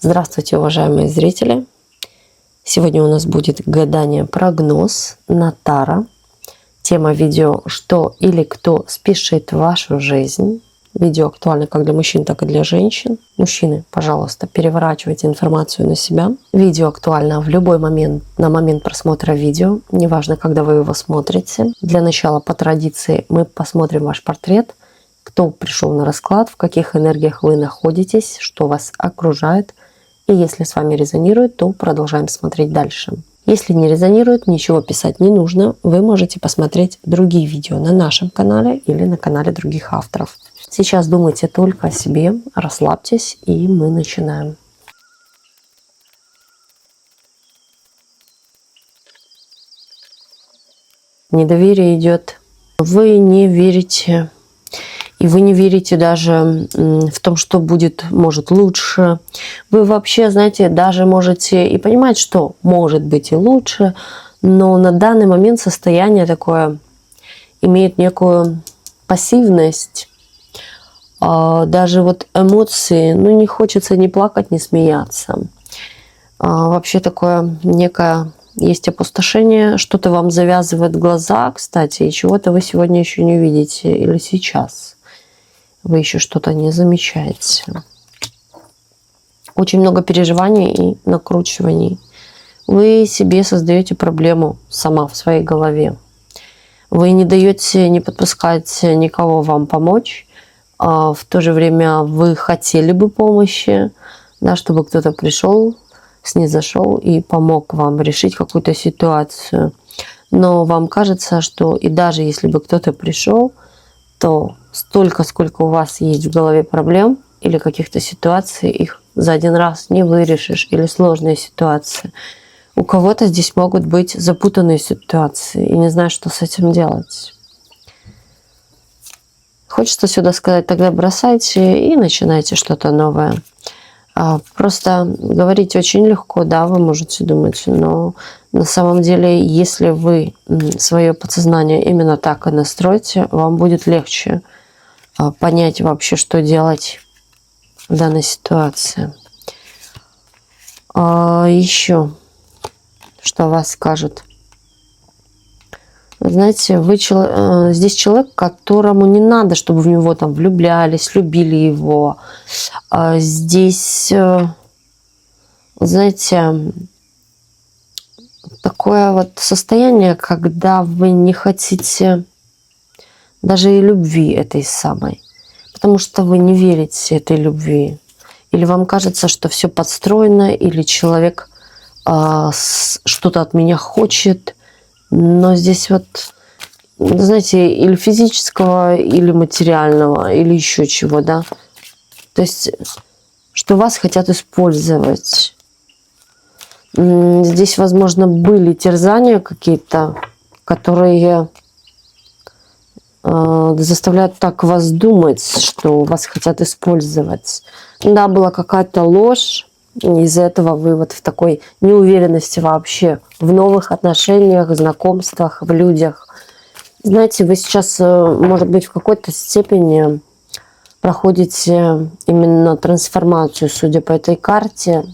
Здравствуйте, уважаемые зрители! Сегодня у нас будет гадание-прогноз на Таро. Тема видео «Что или кто спешит в вашу жизнь?». Видео актуально как для мужчин, так и для женщин. Мужчины, пожалуйста, переворачивайте информацию на себя. Видео актуально в любой момент, на момент просмотра видео, неважно, когда вы его смотрите. Для начала, по традиции, мы посмотрим ваш портрет, кто пришел на расклад, в каких энергиях вы находитесь, что вас окружает. И если с вами резонирует, то продолжаем смотреть дальше. Если не резонирует, ничего писать не нужно. Вы можете посмотреть другие видео на нашем канале или на канале других авторов. Сейчас думайте только о себе, расслабьтесь, и мы начинаем. Недоверие идет. Вы не верите. И вы не верите даже в том, что будет, может, лучше. Вы вообще, знаете, даже можете и понимать, что может быть и лучше, но на данный момент состояние такое имеет некую пассивность. Даже вот эмоции, не хочется ни плакать, ни смеяться. Вообще такое некое есть опустошение, что-то вам завязывает глаза, кстати, и чего-то вы сегодня еще не видите или сейчас. Вы еще что-то не замечаете. Очень много переживаний и накручиваний. Вы себе создаете проблему сама в своей голове. Вы не даете, не подпускаете никого вам помочь. А в то же время вы хотели бы помощи, да, чтобы кто-то пришел, снизошел и помог вам решить какую-то ситуацию. Но вам кажется, что и даже если бы кто-то пришел, то столько, сколько у вас есть в голове проблем или каких-то ситуаций, их за один раз не вырешишь, или сложные ситуации. У кого-то здесь могут быть запутанные ситуации, и не знаю, что с этим делать. Хочется сюда сказать, тогда бросайте и начинайте что-то новое. Просто говорить очень легко, да, вы можете думать, но на самом деле, если вы свое подсознание именно так и настроите, вам будет легче понять вообще, что делать в данной ситуации. Еще, что вас скажет. Знаете, вы здесь человек, которому не надо, чтобы в него там влюблялись, любили его. Здесь, знаете, такое вот состояние, когда вы не хотите даже и любви этой самой, потому что вы не верите этой любви. Или вам кажется, что все подстроено, или человек что-то от меня хочет. Но здесь вот, знаете, или физического, или материального, или еще чего, да. То есть, что вас хотят использовать. Здесь, возможно, были терзания какие-то, которые заставляют так вас думать, что вас хотят использовать. Да, была какая-то ложь. Из-за этого вы вот в такой неуверенности вообще в новых отношениях, знакомствах, в людях. Знаете, вы сейчас, может быть, в какой-то степени проходите именно трансформацию, судя по этой карте,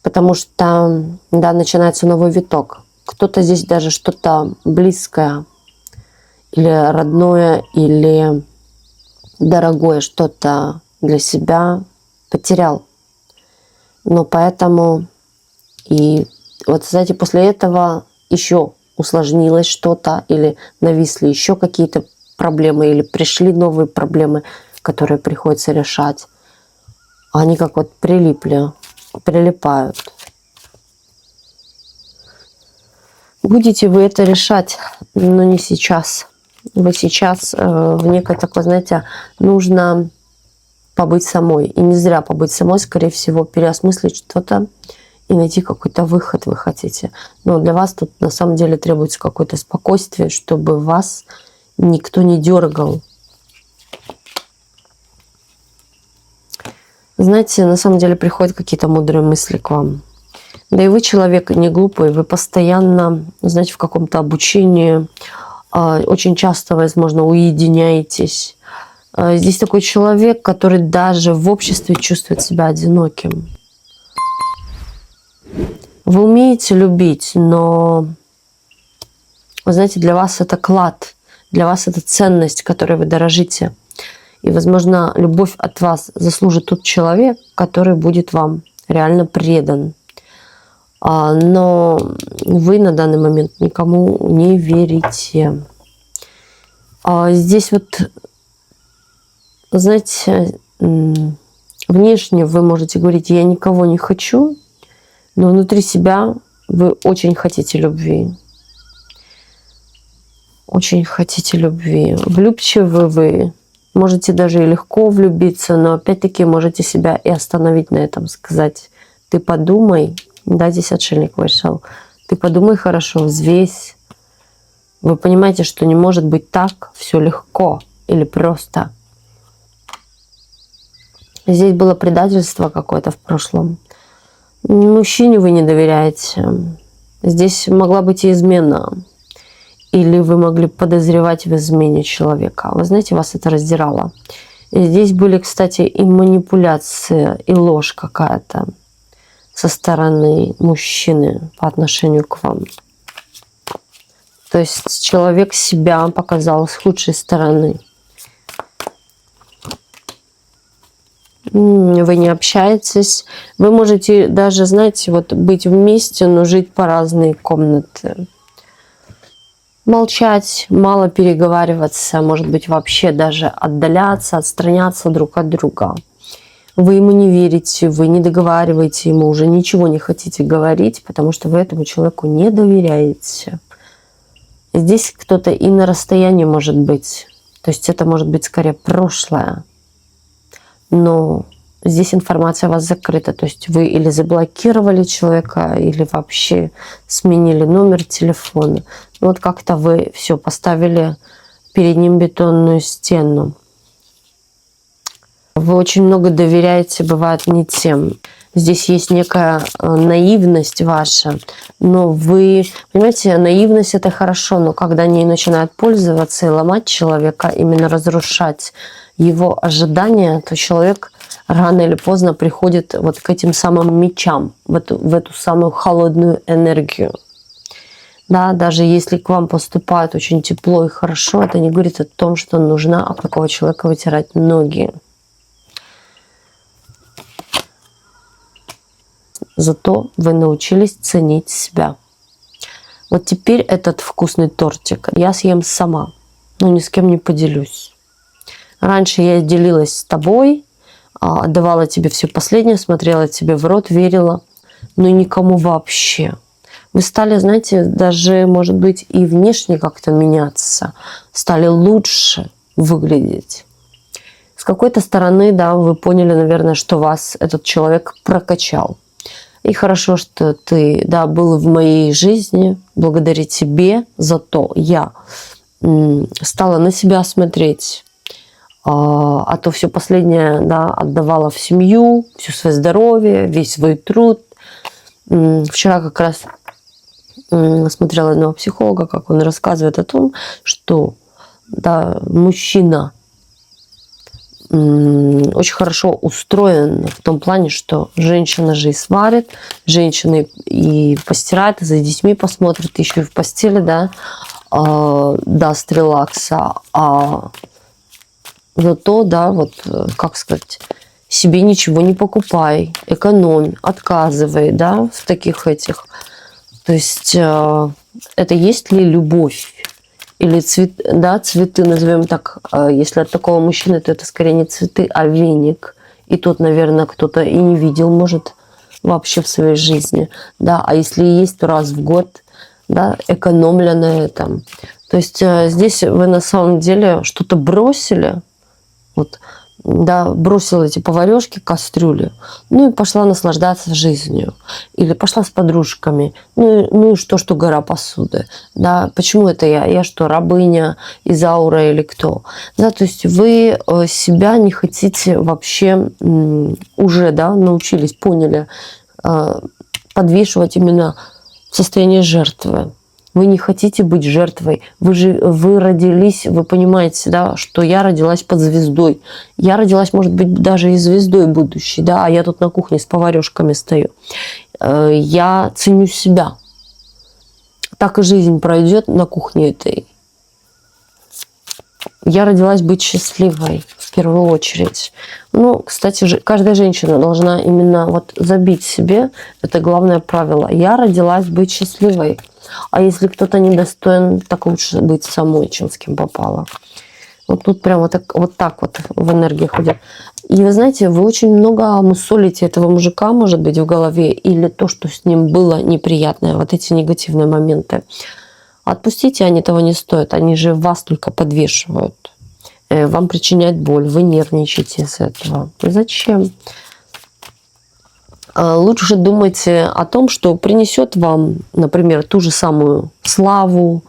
потому что, да, начинается новый виток. Кто-то здесь даже что-то близкое или родное, или дорогое что-то для себя потерял. Но поэтому и вот, знаете, после этого еще усложнилось что-то, или нависли еще какие-то проблемы, или пришли новые проблемы, которые приходится решать. Они как вот прилипают. Будете вы это решать, но не сейчас. Вы сейчас в некой такой, знаете, нужно побыть самой. И не зря побыть самой, скорее всего, переосмыслить что-то и найти какой-то выход вы хотите. Но для вас тут на самом деле требуется какое-то спокойствие, чтобы вас никто не дергал. Знаете, на самом деле приходят какие-то мудрые мысли к вам. Да и вы человек не глупый, вы постоянно, знаете, в каком-то обучении, очень часто, возможно, уединяетесь. Здесь такой человек, который даже в обществе чувствует себя одиноким. Вы умеете любить, но, вы знаете, для вас это клад, для вас это ценность, которой вы дорожите. И, возможно, любовь от вас заслужит тот человек, который будет вам реально предан. Но вы на данный момент никому не верите. Здесь вот, знаете, внешне вы можете говорить: я никого не хочу, но внутри себя вы очень хотите любви. Очень хотите любви. Влюбчивы вы. Можете даже и легко влюбиться, но опять-таки можете себя и остановить на этом, сказать: ты подумай, да, здесь отшельник вышел, ты подумай хорошо, взвесь. Вы понимаете, что не может быть так все легко или просто. Здесь было предательство какое-то в прошлом. Мужчине вы не доверяете. Здесь могла быть и измена. Или вы могли подозревать в измене человека. Вы знаете, вас это раздирало. И здесь были, кстати, и манипуляции, и ложь какая-то со стороны мужчины по отношению к вам. То есть человек себя показал с худшей стороны. Вы не общаетесь. Вы можете даже, знаете, вот быть вместе, но жить по разные комнаты. Молчать, мало переговариваться, может быть, вообще даже отдаляться, отстраняться друг от друга. Вы ему не верите, вы не договариваете ему, уже ничего не хотите говорить, потому что вы этому человеку не доверяете. Здесь кто-то и на расстоянии может быть. То есть это может быть скорее прошлое. Но здесь информация у вас закрыта. То есть вы или заблокировали человека, или вообще сменили номер телефона. Вот как-то вы все поставили перед ним бетонную стену. Вы очень много доверяете, бывает, не тем. Здесь есть некая наивность ваша, но вы, понимаете, наивность — это хорошо, но когда они начинают пользоваться и ломать человека, именно разрушать его ожидания, то человек рано или поздно приходит вот к этим самым мечам, в эту самую холодную энергию. Да, даже если к вам поступает очень тепло и хорошо, это не говорит о том, что нужно об такого человека вытирать ноги. Зато вы научились ценить себя. Вот теперь этот вкусный тортик я съем сама, но ни с кем не поделюсь. Раньше я делилась с тобой, отдавала тебе все последнее, смотрела тебе в рот, верила, но никому вообще. Вы стали, знаете, даже, может быть, и внешне как-то меняться, стали лучше выглядеть. С какой-то стороны, да, вы поняли, наверное, что вас этот человек прокачал. И хорошо, что ты, да, был в моей жизни. Благодаря тебе за то я стала на себя смотреть. А то все последнее, да, отдавала в семью, все свое здоровье, весь свой труд. Вчера как раз смотрела одного психолога, как он рассказывает о том, что, да, мужчина очень хорошо устроен в том плане, что женщина же и сварит, женщина и постирает, и за детьми посмотрит, еще и в постели, да, даст релакса. Зато, да, вот, как сказать, себе ничего не покупай, экономь, отказывай, да, в таких этих. То есть это есть ли любовь? Или цветы, назовем так, если от такого мужчины, то это скорее не цветы, а веник. И тот, наверное, кто-то и не видел, может, вообще в своей жизни. Да, а если и есть, то раз в год, да, экономля на этом. То есть здесь вы на самом деле что-то бросили, вот, да, бросила эти поварешки, кастрюли, ну и пошла наслаждаться жизнью. Или пошла с подружками. Ну и что гора посуды. Да, почему это я? Я что, рабыня, Изаура или кто? Да, то есть вы себя не хотите вообще уже, да, научились, поняли, подвешивать именно в состоянии жертвы. Вы не хотите быть жертвой. Вы родились, вы понимаете, да, что я родилась под звездой. Я родилась, может быть, даже и звездой будущей, да, а я тут на кухне с поварешками стою. я ценю себя. Так и жизнь пройдет на кухне этой. Я родилась быть счастливой в первую очередь. Ну, кстати, каждая женщина должна именно вот забить себе это главное правило. Я родилась быть счастливой. А если кто-то недостоин, так лучше быть самой, чем с кем попало. Вот тут прям вот так вот в энергии ходят. И вы знаете, вы очень много мусолите этого мужика, может быть, в голове, или то, что с ним было неприятное, вот эти негативные моменты. Отпустите, они того не стоят. Они же вас только подвешивают. Вам причиняют боль, вы нервничаете из этого. Зачем? Лучше думайте о том, что принесет вам, например, ту же самую славу,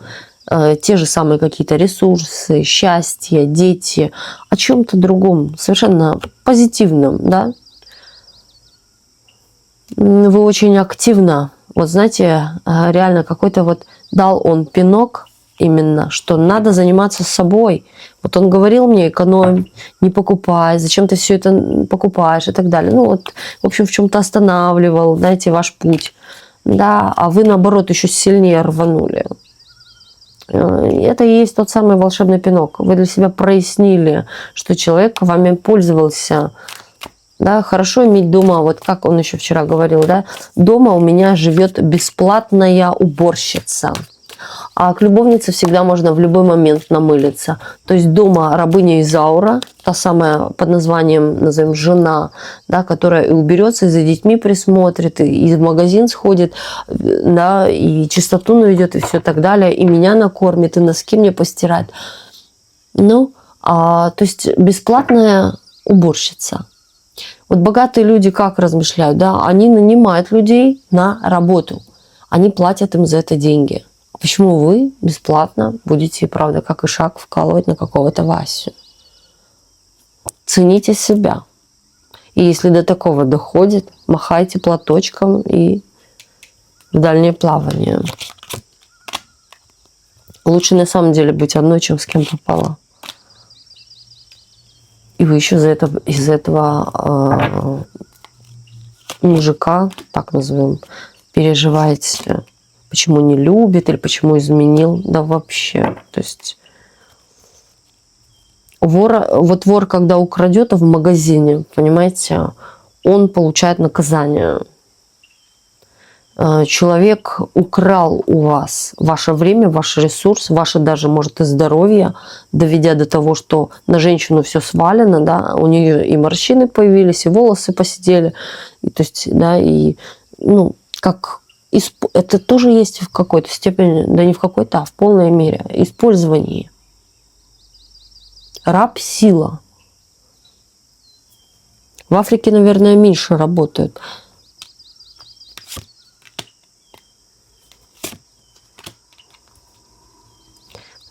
те же самые какие-то ресурсы, счастье, дети, о чем-то другом, совершенно позитивном, да? Вы очень активно, вот знаете, реально какой-то вот дал он пинок именно, что надо заниматься собой. Вот он говорил мне: экономь, не покупай, зачем ты все это покупаешь и так далее. Ну вот, в общем, в чем-то останавливал, знаете, ваш путь. Да, а вы, наоборот, еще сильнее рванули. Это и есть тот самый волшебный пинок. Вы для себя прояснили, что человек вами пользовался. Да, хорошо иметь дома, вот как он еще вчера говорил, да, дома у меня живет бесплатная уборщица. А к любовнице всегда можно в любой момент намылиться. То есть дома рабыня Изаура, та самая под названием, назовем, жена, да, которая и уберется, и за детьми присмотрит, и в магазин сходит, да, и чистоту наведет, и все так далее, и меня накормит, и носки мне постирает. Ну, то есть бесплатная уборщица. Вот богатые люди как размышляют, да, они нанимают людей на работу, они платят им за это деньги. Почему вы бесплатно будете, правда, как и шаг вкалывать на какого-то Васю? Цените себя. И если до такого доходит, махайте платочком и в дальнее плавание. Лучше на самом деле быть одной, чем с кем попало. И вы еще из этого мужика, так назовем, переживаете, почему не любит или почему изменил. Да вообще. То есть вор, когда украдет в магазине, понимаете, он получает наказание. Человек украл у вас ваше время, ваш ресурс, ваше даже, может, и здоровье, доведя до того, что на женщину все свалено, да, у нее и морщины появились, и волосы посидели, и, то есть, да, и, ну, как это тоже есть в какой-то степени, да не в какой-то, а в полной мере, использование. Раб – сила. В Африке, наверное, меньше работают.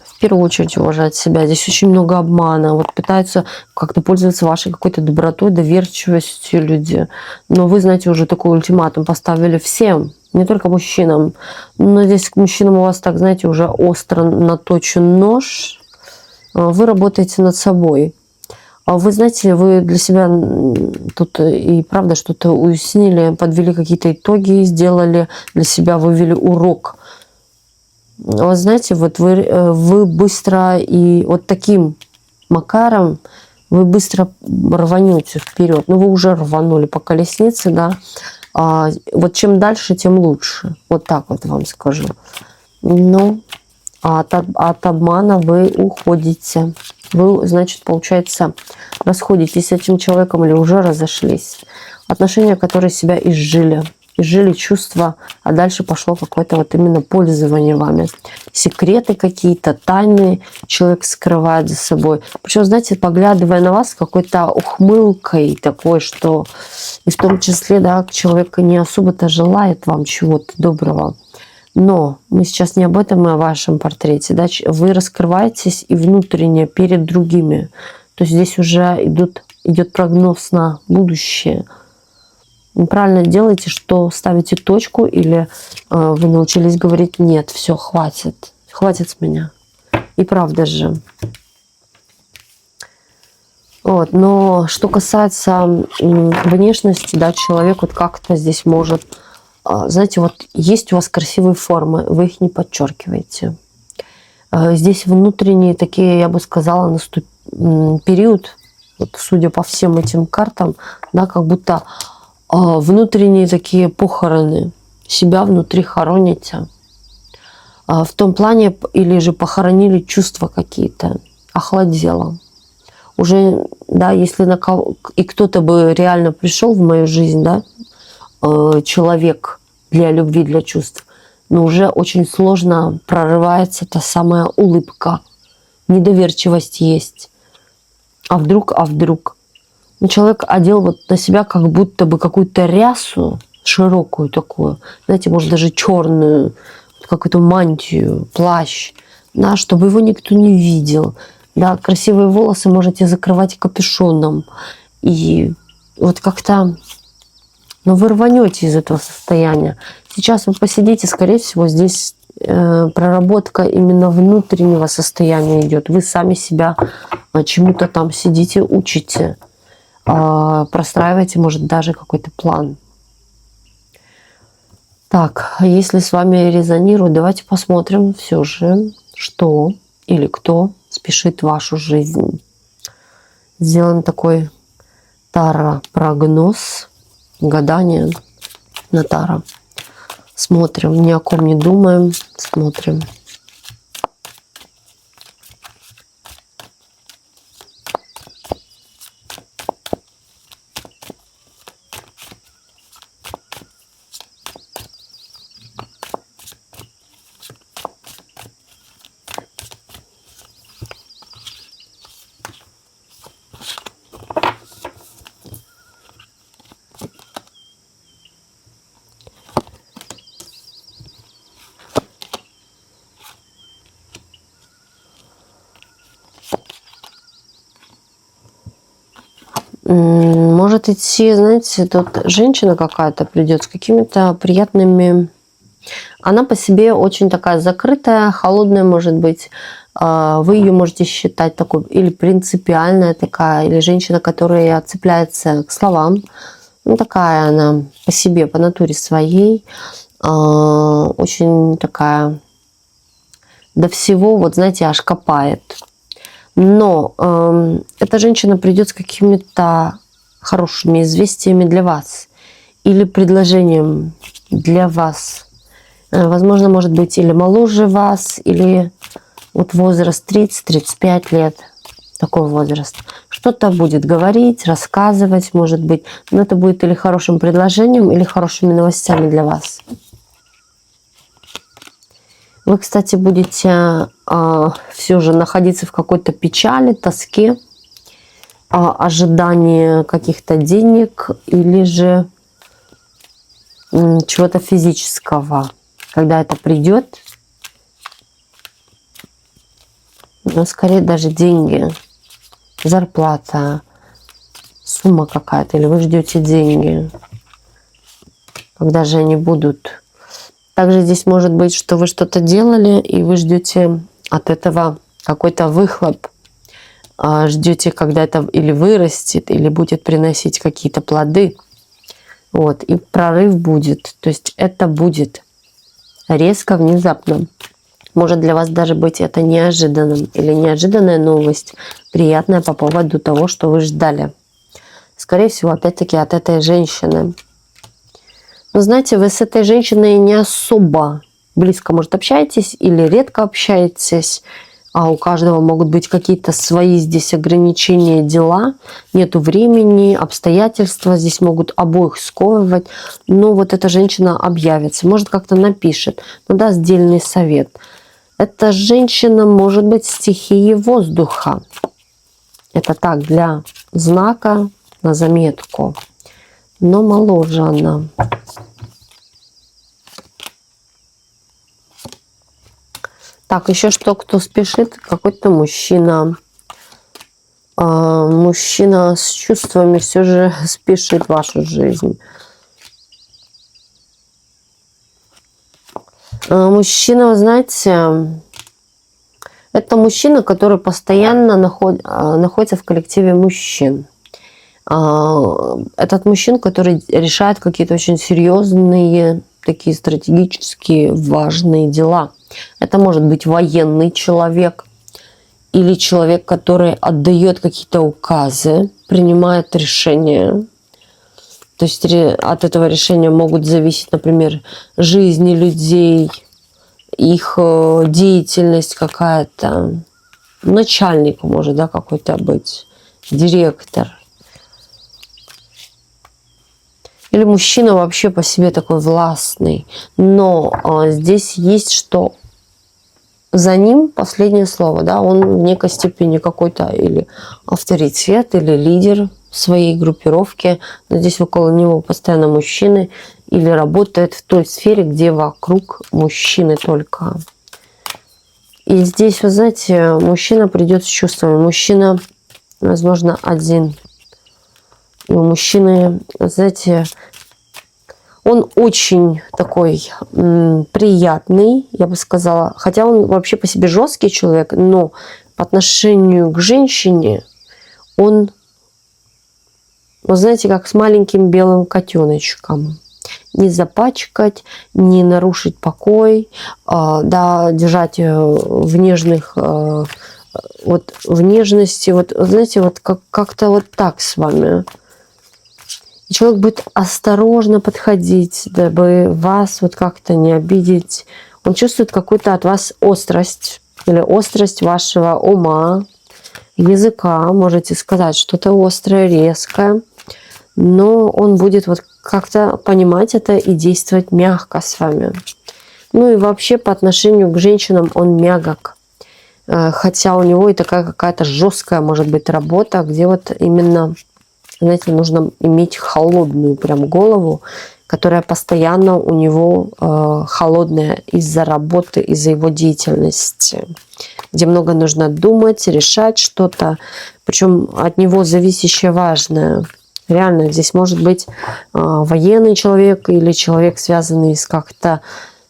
В первую очередь уважать себя. Здесь очень много обмана. Вот пытаются как-то пользоваться вашей какой-то добротой, доверчивостью люди. Но вы, знаете, уже такой ультиматум поставили всем, не только мужчинам. Но здесь к мужчинам у вас, так, знаете, уже остро наточен нож. Вы работаете над собой. Вы знаете, вы для себя тут и правда что-то уяснили, подвели какие-то итоги, сделали для себя, вывели урок. Вы знаете, вот вы быстро и вот таким макаром вы быстро рванете вперед. Ну, вы уже рванули по колеснице, да. Вот чем дальше, тем лучше. Вот так вот вам скажу. Ну, от обмана вы уходите. Вы, значит, получается, расходитесь с этим человеком или уже разошлись. Отношения, которые себя изжили. Изжили чувства, а дальше пошло какое-то вот именно пользование вами. Секреты какие-то, тайны человек скрывает за собой. Причем, знаете, поглядывая на вас с какой-то ухмылкой такой, что и в том числе, да, человек не особо-то желает вам чего-то доброго. Но мы сейчас не об этом, мы о вашем портрете. Да? Вы раскрываетесь и внутренне перед другими. То есть здесь уже идет прогноз на будущее. Вы правильно делаете, что ставите точку, или вы научились говорить: нет, все, хватит с меня. И правда же. Вот. Но что касается внешности, да, человек вот как-то здесь может знаете, вот есть у вас красивые формы, вы их не подчеркиваете. Здесь внутренние такие, я бы сказала, период, вот, судя по всем этим картам, да, как будто внутренние такие похороны, себя внутри хороните. В том плане, или же похоронили чувства какие-то, охладело. Уже, да, если на кого, и кто-то бы реально пришел в мою жизнь, да, человек для любви, для чувств, но уже очень сложно прорывается та самая улыбка, недоверчивость есть. А вдруг? Ну, человек одел вот на себя как будто бы какую-то рясу широкую такую, знаете, может даже черную, какую-то мантию, плащ, да, чтобы его никто не видел. Да, красивые волосы можете закрывать капюшоном. И вот как-то, ну, вы рванете из этого состояния. Сейчас вы посидите, скорее всего, здесь проработка именно внутреннего состояния идет. Вы сами себя чему-то там сидите, учите, простраиваете, может, даже какой-то план. Так, если с вами резонирует, давайте посмотрим все же, что или кто спешит в вашу жизнь. Сделаем такой таро-прогноз, гадание на таро. Смотрим, ни о ком не думаем, смотрим. Может идти, знаете, тут женщина какая-то придет с какими-то приятными... Она по себе очень такая закрытая, холодная, может быть. Вы ее можете считать такой или принципиальная такая, или женщина, которая цепляется к словам. Ну, такая она по себе, по натуре своей. Очень такая до всего, вот знаете, аж копает. Но эта женщина придет с какими-то хорошими известиями для вас или предложением для вас. Возможно, может быть, или моложе вас, или вот возраст 30-35 лет, такой возраст. Что-то будет говорить, рассказывать, может быть. Но это будет или хорошим предложением, или хорошими новостями для вас. Вы, кстати, будете все же находиться в какой-то печали, тоске, ожидании каких-то денег или же чего-то физического. Когда это придет, но скорее даже деньги, зарплата, сумма какая-то, или вы ждете деньги, когда же они будут. Также здесь может быть, что вы что-то делали, и вы ждете от этого какой-то выхлоп. Ждете, когда это или вырастет, или будет приносить какие-то плоды. Вот, и прорыв будет. То есть это будет резко, внезапно. Может для вас даже быть это неожиданным. Или неожиданная новость, приятная по поводу того, что вы ждали. Скорее всего, опять-таки от этой женщины. Но знаете, вы с этой женщиной не особо близко, может, общаетесь или редко общаетесь, а у каждого могут быть какие-то свои здесь ограничения, дела, нету времени, обстоятельства здесь могут обоих сковывать, но вот эта женщина объявится, может, как-то напишет, но даст дельный совет. Эта женщина может быть стихии воздуха. Это так, для знака на заметку. Но моложе она. Так, еще что, кто спешит? Какой-то мужчина. Мужчина с чувствами все же спешит в вашу жизнь. Мужчина, вы знаете, это мужчина, который постоянно находится в коллективе мужчин. Этот мужчина, который решает какие-то очень серьезные такие стратегические важные дела. Это может быть военный человек или человек, который отдает какие-то указы, принимает решения. То есть от этого решения могут зависеть, например, жизни людей, их деятельность какая-то. Начальник может, да, какой-то быть, директор. Или мужчина вообще по себе такой властный. Но здесь есть, что за ним последнее слово. Да? Он в некой степени какой-то или авторитет, или лидер своей группировки. Но здесь около него постоянно мужчины. Или работает в той сфере, где вокруг мужчины только. И здесь, вы знаете, мужчина придет с чувствами. Мужчина, возможно, один. И у мужчины, знаете, он очень такой приятный, я бы сказала. Хотя он вообще по себе жесткий человек, но по отношению к женщине он, вы знаете, как с маленьким белым котеночком. Не запачкать, не нарушить покой, да, держать в нежных, вот в нежности, вот, знаете, вот как-то вот так с вами. И человек будет осторожно подходить, дабы вас вот как-то не обидеть. Он чувствует какую-то от вас острость или острость вашего ума, языка, можете сказать, что-то острое, резкое. Но он будет вот как-то понимать это и действовать мягко с вами. Ну и вообще по отношению к женщинам он мягок. Хотя у него и такая какая-то жесткая может быть работа, где вот именно, знаете, нужно иметь холодную прям голову, которая постоянно у него холодная из-за работы, из-за его деятельности. Где много нужно думать, решать что-то. Причем от него зависящее важное. Реально, здесь может быть военный человек или человек, связанный как-то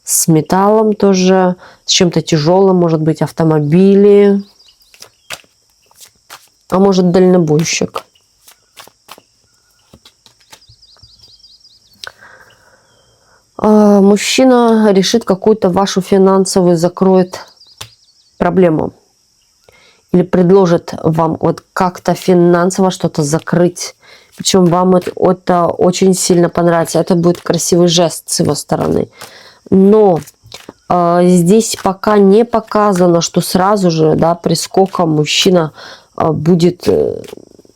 с металлом тоже, с чем-то тяжелым, может быть, автомобили, а может, дальнобойщик. Мужчина решит какую-то вашу финансовую, закроет проблему. Или предложит вам вот как-то финансово что-то закрыть. Причем вам это очень сильно понравится. Это будет красивый жест с его стороны. Но здесь пока не показано, что сразу же, да, прискоком мужчина будет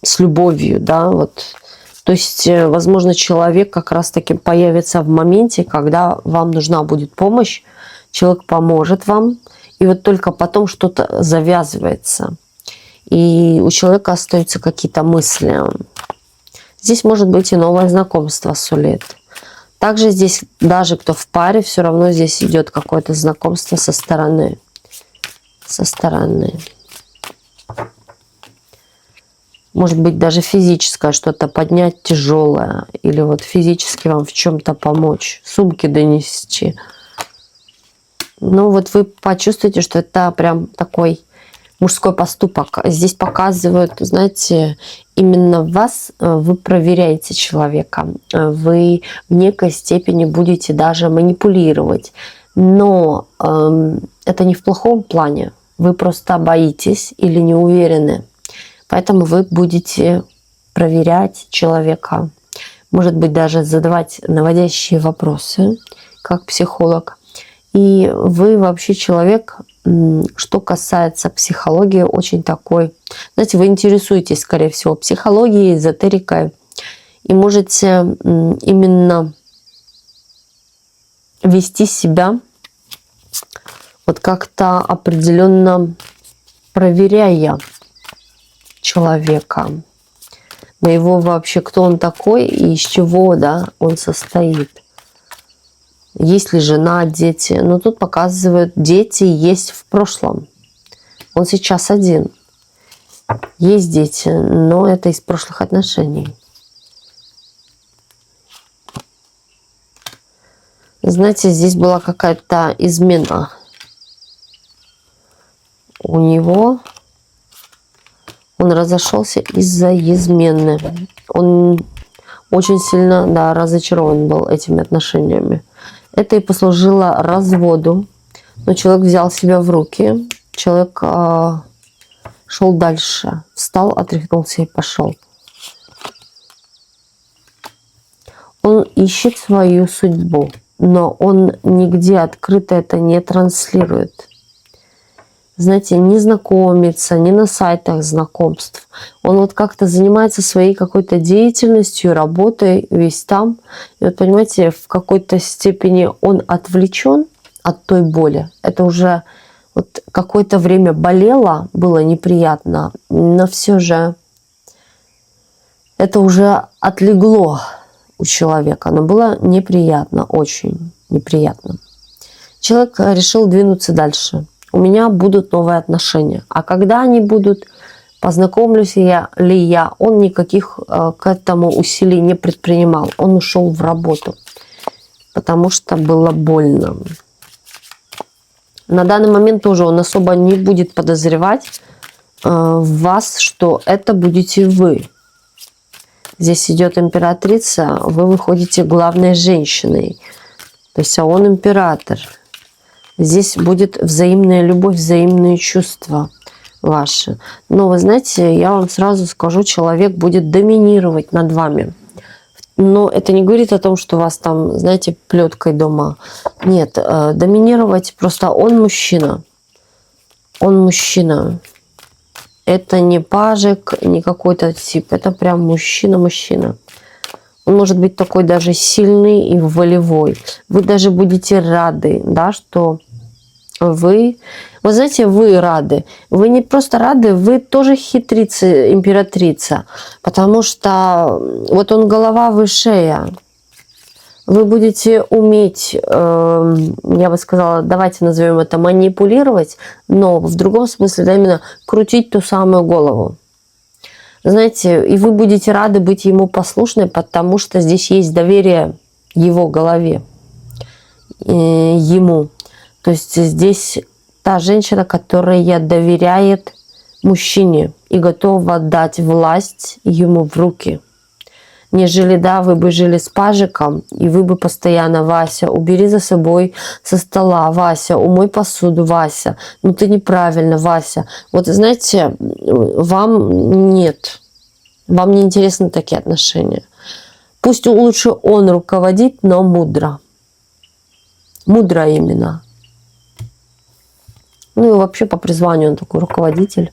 с любовью, да, вот. То есть, возможно, человек как раз-таки появится в моменте, когда вам нужна будет помощь, человек поможет вам, и вот только потом что-то завязывается. И у человека остаются какие-то мысли. Здесь может быть и новое знакомство сулит. Также здесь, даже кто в паре, все равно здесь идет какое-то знакомство со стороны. Со стороны. Может быть, даже физическое что-то поднять тяжелое. Или вот физически вам в чем-то помочь. Сумки донести. Ну вот вы почувствуете, что это прям такой мужской поступок. Здесь показывают, знаете, именно вас, вы проверяете человека. Вы в некой степени будете даже манипулировать. Но это не в плохом плане. Вы просто боитесь или не уверены. Поэтому вы будете проверять человека. Может быть, даже задавать наводящие вопросы, как психолог. И вы вообще человек, что касается психологии, очень такой... Знаете, вы интересуетесь, скорее всего, психологией, эзотерикой. И можете именно вести себя вот как-то определенно проверяя человека, на его вообще, кто он такой и из чего, да, он состоит. Есть ли жена, дети? Но тут показывают, дети есть в прошлом. Он сейчас один. Есть дети, но это из прошлых отношений. Знаете, здесь была какая-то измена у него. Он разошелся из-за измены. Он очень сильно, да, разочарован был этими отношениями. Это и послужило разводу. Но человек взял себя в руки. Человек шел дальше. Встал, отряхнулся и пошел. Он ищет свою судьбу, но он нигде открыто это не транслирует. Знаете, не знакомится, не на сайтах знакомств. Он вот как-то занимается своей какой-то деятельностью, работой, весь там. И вот понимаете, в какой-то степени он отвлечен от той боли. Это уже вот какое-то время болело, было неприятно, но все же это уже отлегло у человека, но было неприятно, очень неприятно. Человек решил двинуться дальше. У меня будут новые отношения. А когда они будут, познакомлюсь ли я, он никаких к этому усилий не предпринимал. Он ушел в работу, потому что было больно. На данный момент тоже он особо не будет подозревать в вас, что это будете вы. Здесь идет императрица, вы выходите главной женщиной. То есть, а он император. Здесь будет взаимная любовь, взаимные чувства ваши. Но вы знаете, я вам сразу скажу, человек будет доминировать над вами. Но это не говорит о том, что вас там, знаете, плеткой дома. Нет, доминировать просто он мужчина. Он мужчина. Это не пажик, не какой-то тип. Это прям мужчина-мужчина. Он может быть такой даже сильный и волевой. Вы даже будете рады, да, что вы знаете, вы рады. Вы не просто рады, вы тоже хитрица, императрица. Потому что вот он голова, вы шея. Вы будете уметь, я бы сказала, давайте назовем это манипулировать, но в другом смысле, да, именно крутить ту самую голову. Знаете, и вы будете рады быть ему послушной, потому что здесь есть доверие его голове, ему. То есть здесь та женщина, которая доверяет мужчине и готова дать власть ему в руки. Нежели, да, вы бы жили с пажиком, и вы бы постоянно: Вася, убери за собой со стола, Вася, умой посуду, Вася, ну ты неправильно, Вася. Вот знаете, вам нет, вам не интересны такие отношения. Пусть лучше он руководит, но мудро. Мудро именно. Ну и вообще по призванию он такой руководитель.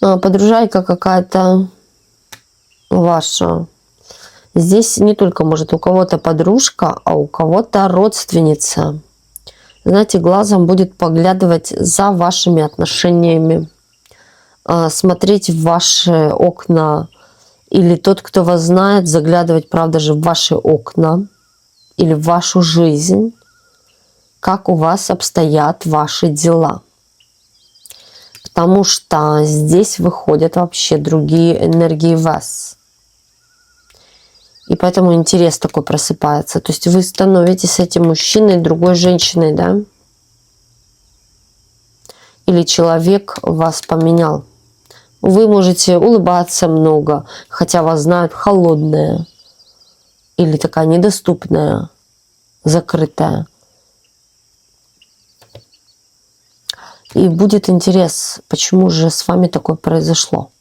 Подружайка какая-то ваша. Здесь не только может у кого-то подружка, а у кого-то родственница. Знаете, глазом будет поглядывать за вашими отношениями, смотреть в ваши окна. Или тот, кто вас знает, заглядывать, правда же, в ваши окна или в вашу жизнь, как у вас обстоят ваши дела. Потому что здесь выходят вообще другие энергии вас. И поэтому интерес такой просыпается. То есть вы становитесь этим мужчиной, другой женщиной, да? Или человек вас поменял. Вы можете улыбаться много, хотя вас знают холодная или такая недоступная, закрытая. И будет интерес, почему же с вами такое произошло.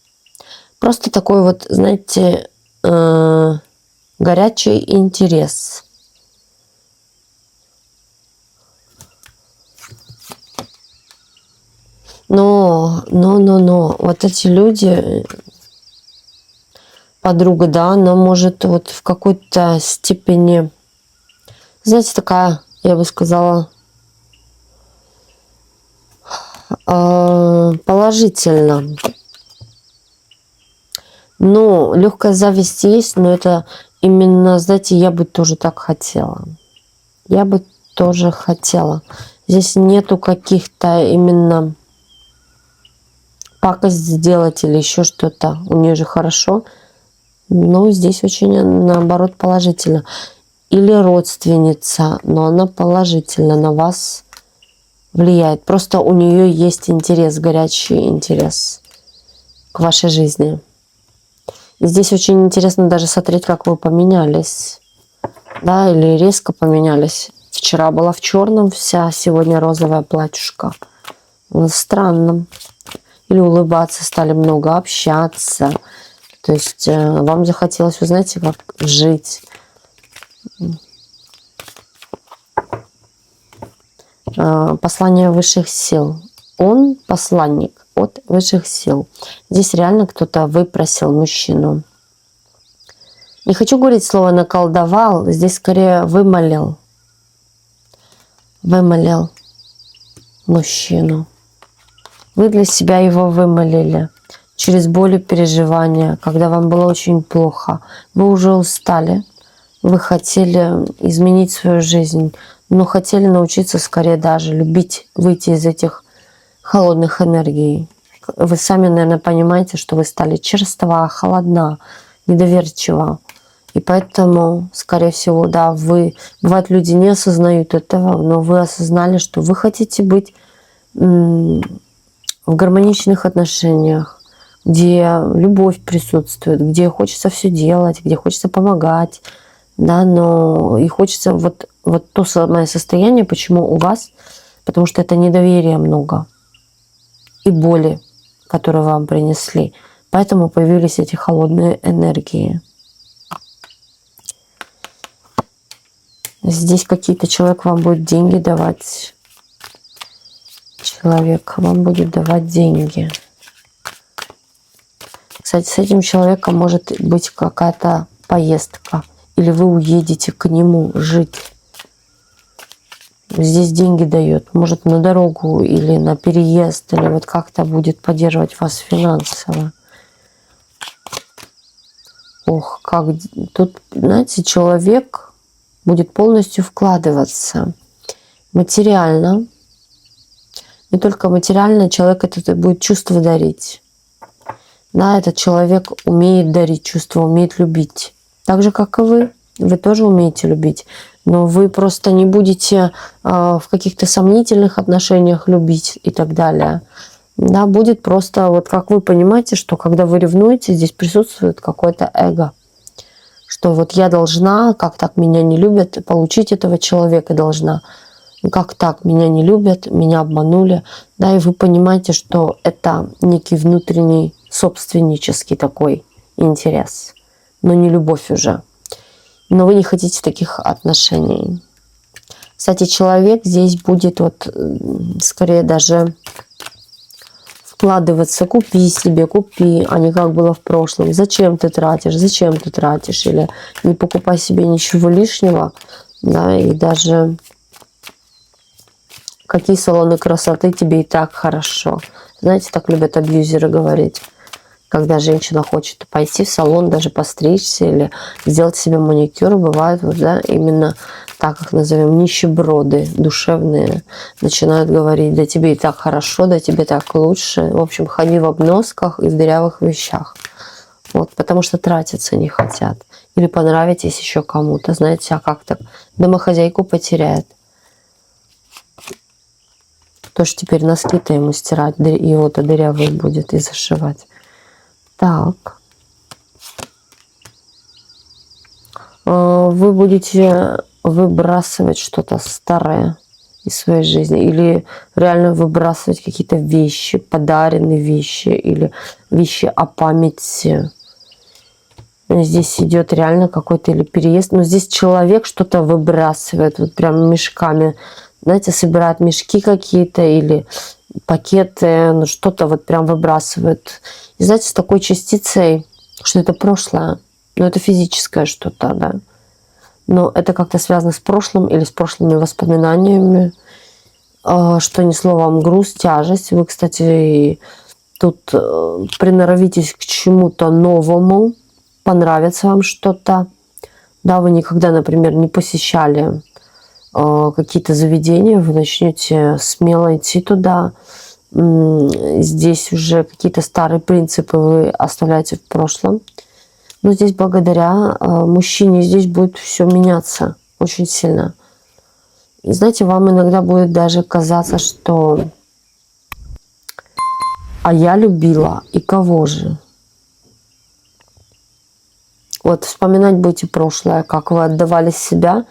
Просто такой вот, знаете, горячий интерес. Но, вот эти люди, подруга, да, она может вот в какой-то степени, знаете, такая, я бы сказала, положительно. Но легкая зависть есть, но это именно, знаете, я бы тоже так хотела. Я бы тоже хотела. Здесь нету каких-то именно пакость сделать или еще что-то. У нее же хорошо. Но здесь очень, наоборот, положительно. Или родственница, но она положительно на вас влияет. Просто у нее есть интерес, горячий интерес. к вашей жизни. И здесь очень интересно даже смотреть, как вы поменялись. Да, или резко поменялись. Вчера была в черном вся, сегодня розовая платьюшка. Странно. Или улыбаться стали, много общаться. То есть вам захотелось, вы знаете, как жить. Послание высших сил. Он посланник от высших сил. Здесь реально кто-то выпросил мужчину. Не хочу говорить слово наколдовал, здесь скорее вымолил. Вымолил мужчину. Вы для себя его вымолили. Через боль и переживания, когда вам было очень плохо. Вы уже устали. Вы хотели изменить свою жизнь, но хотели научиться скорее даже любить, выйти из этих холодных энергий. Вы сами, наверное, понимаете, что вы стали черства, холодна, недоверчива. И поэтому, скорее всего, да, вы... Бывает, люди не осознают этого, но вы осознали, что вы хотите быть в гармоничных отношениях, где любовь присутствует, где хочется все делать, где хочется помогать, да, но и хочется вот то самое состояние, почему у вас, потому что это недоверия много и боли, которые вам принесли. Поэтому появились эти холодные энергии. Здесь какие-то человек вам будет деньги давать. Человек вам будет давать деньги. Кстати, с этим человеком может быть какая-то поездка. Или вы уедете к нему жить. Здесь деньги дает. Может, на дорогу или на переезд. Или вот как-то будет поддерживать вас финансово. Ох, как... Тут, знаете, человек будет полностью вкладываться материально. Не только материально, человек это будет чувство дарить. Да, этот человек умеет дарить чувства, умеет любить. Так же, как и вы. Вы тоже умеете любить. Но вы просто не будете в каких-то сомнительных отношениях любить и так далее. Да, будет просто, вот как вы понимаете, что когда вы ревнуете, здесь присутствует какое-то эго. Что вот я должна, как так меня не любят, получить этого человека должна. Как так меня не любят, меня обманули. Да, и вы понимаете, что это некий внутренний собственнический такой интерес. Но не любовь уже. Но вы не хотите таких отношений. Кстати, человек здесь будет вот скорее даже вкладываться. Купи себе, купи, а не как было в прошлом. Зачем ты тратишь? Зачем ты тратишь? Или не покупай себе ничего лишнего. Да, и даже какие салоны красоты, тебе и так хорошо. Знаете, так любят абьюзеры говорить. Когда женщина хочет пойти в салон, даже постричься или сделать себе маникюр, бывает, вот, да, именно так их назовем, нищеброды душевные, начинают говорить: да тебе и так хорошо, да тебе так лучше. В общем, ходи в обносках и в дырявых вещах. Вот, потому что тратиться не хотят. Или понравитесь еще кому-то, знаете, а как так? Домохозяйку потеряет. Тоже теперь носки-то ему стирать, его-то дырявый будет и зашивать. Так. Вы будете выбрасывать что-то старое из своей жизни или реально выбрасывать какие-то вещи, подаренные вещи или вещи о памяти. Здесь идет реально какой-то или переезд. Но здесь человек что-то выбрасывает, вот прям мешками. Знаете, собирает мешки какие-то или пакеты, ну что-то вот прям выбрасывает. И знаете, с такой частицей, что это прошлое, но это физическое что-то, да. Но это как-то связано с прошлым или с прошлыми воспоминаниями, что несло вам груз, тяжесть. Вы, кстати, тут приноровитесь к чему-то новому, понравится вам что-то. Да, вы никогда, например, не посещали какие-то заведения, вы начнете смело идти туда. Здесь уже какие-то старые принципы вы оставляете в прошлом. Но здесь благодаря мужчине здесь будет все меняться очень сильно. И знаете, вам иногда будет даже казаться, что А я любила. И кого же? Вот вспоминать будете прошлое, как вы отдавали себя,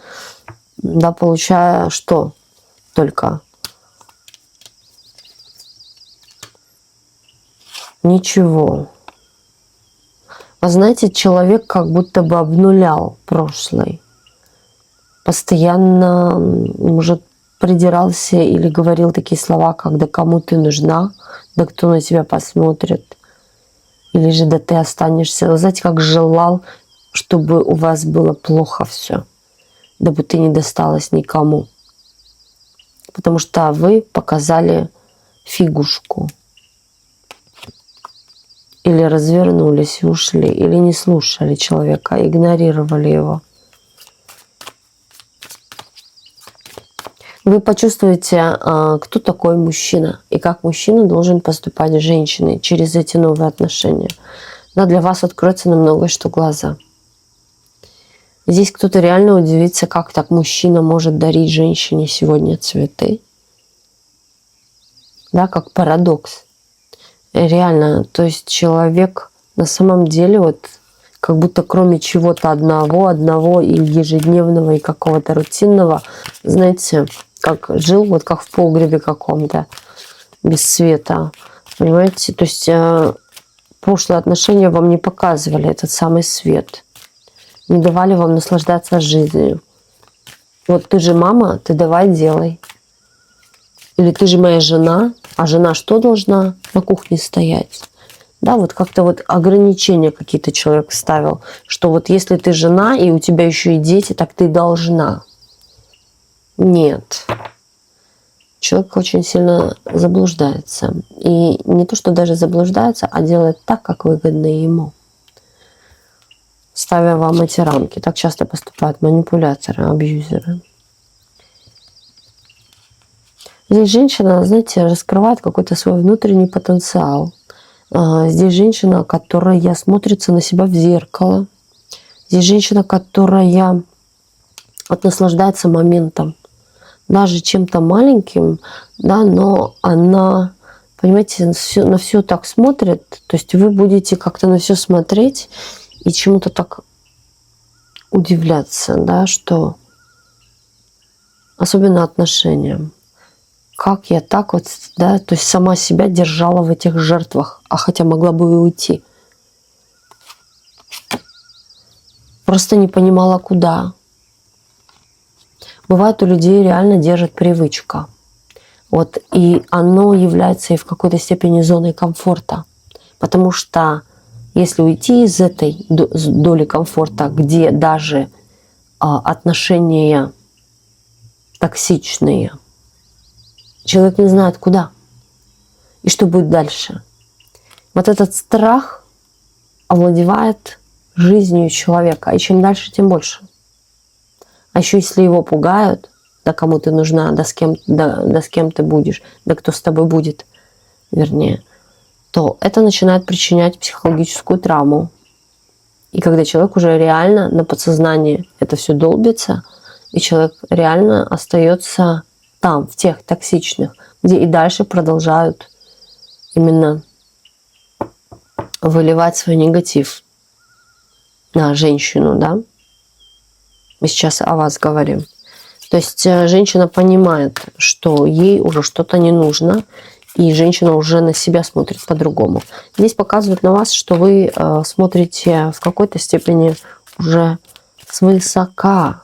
да, получая что? Только ничего. Вы знаете, человек как будто бы обнулял прошлое. Постоянно, может, придирался или говорил такие слова, как «да кому ты нужна», «да кто на тебя посмотрит», или же «да ты останешься». Вы знаете, как желал, чтобы у вас было плохо все, дабы ты не досталась никому. Потому что вы показали фигушку. Или развернулись и ушли, или не слушали человека, игнорировали его. Вы почувствуете, кто такой мужчина и как мужчина должен поступать с женщиной через эти новые отношения. Да, для вас откроется на многое что глаза. Здесь кто-то реально удивится, как так мужчина может дарить женщине сегодня цветы. Да, как парадокс. Реально, то есть человек на самом деле вот как будто кроме чего-то одного и ежедневного, и какого-то рутинного, знаете, как жил, вот как в погребе каком-то, без света, понимаете? То есть прошлые отношения вам не показывали этот самый свет, не давали вам наслаждаться жизнью. Вот ты же мама, ты давай делай. Или ты же моя жена, а жена что должна? На кухне стоять. Да, вот как-то вот ограничения какие-то человек ставил, что вот если ты жена и у тебя еще и дети, так ты должна. Нет. Человек очень сильно заблуждается. И не то, что даже заблуждается, а делает так, как выгодно ему. Ставя вам эти рамки. Так часто поступают манипуляторы, абьюзеры. Здесь женщина, знаете, раскрывает какой-то свой внутренний потенциал. Здесь женщина, которая смотрится на себя в зеркало. Здесь женщина, которая вот наслаждается моментом. Даже чем-то маленьким, да, но она, понимаете, на все так смотрит. То есть вы будете как-то на все смотреть и чему-то так удивляться, да, что особенно отношениям. Как я так вот, да, то есть сама себя держала в этих жертвах, а хотя могла бы и уйти. Просто не понимала, куда. Бывает, у людей реально держит привычка. Вот, и оно является и в какой-то степени зоной комфорта. Потому что если уйти из этой доли комфорта, где даже отношения токсичные, человек не знает, куда и что будет дальше. Вот этот страх овладевает жизнью человека. И чем дальше, тем больше. А еще если его пугают, да кому ты нужна, да с кем ты будешь, да кто с тобой будет, вернее, то это начинает причинять психологическую травму. И когда человек уже реально на подсознании это все долбится, и человек реально остается там, в тех токсичных, где и дальше продолжают именно выливать свой негатив на женщину, да? Мы сейчас о вас говорим. То есть женщина понимает, что ей уже что-то не нужно, и женщина уже на себя смотрит по-другому. Здесь показывают на вас, что вы смотрите в какой-то степени уже свысока.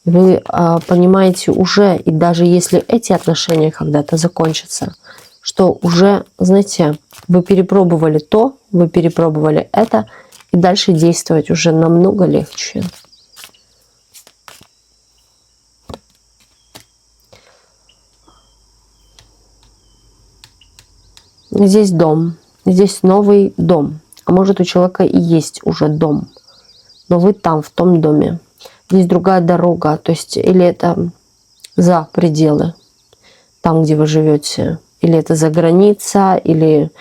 Вы понимаете уже, и даже если эти отношения когда-то закончатся, что уже, знаете, вы перепробовали то, вы перепробовали это, и дальше действовать уже намного легче. Здесь дом, здесь новый дом. А может, у человека и есть уже дом, но вы там, в том доме. Здесь другая дорога, то есть или это за пределы, там, где вы живете, или это за граница, или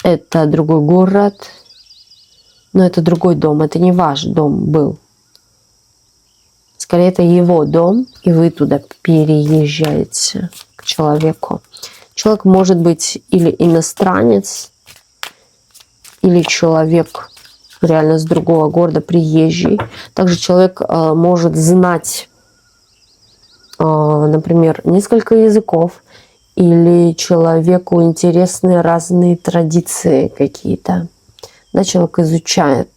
это другой город, но это другой дом, это не ваш дом был. Скорее, это его дом, и вы туда переезжаете к человеку. Человек может быть или иностранец, или человек реально с другого города, приезжий. Также человек может знать, например, несколько языков, или человеку интересны разные традиции какие-то. Да, человек изучает.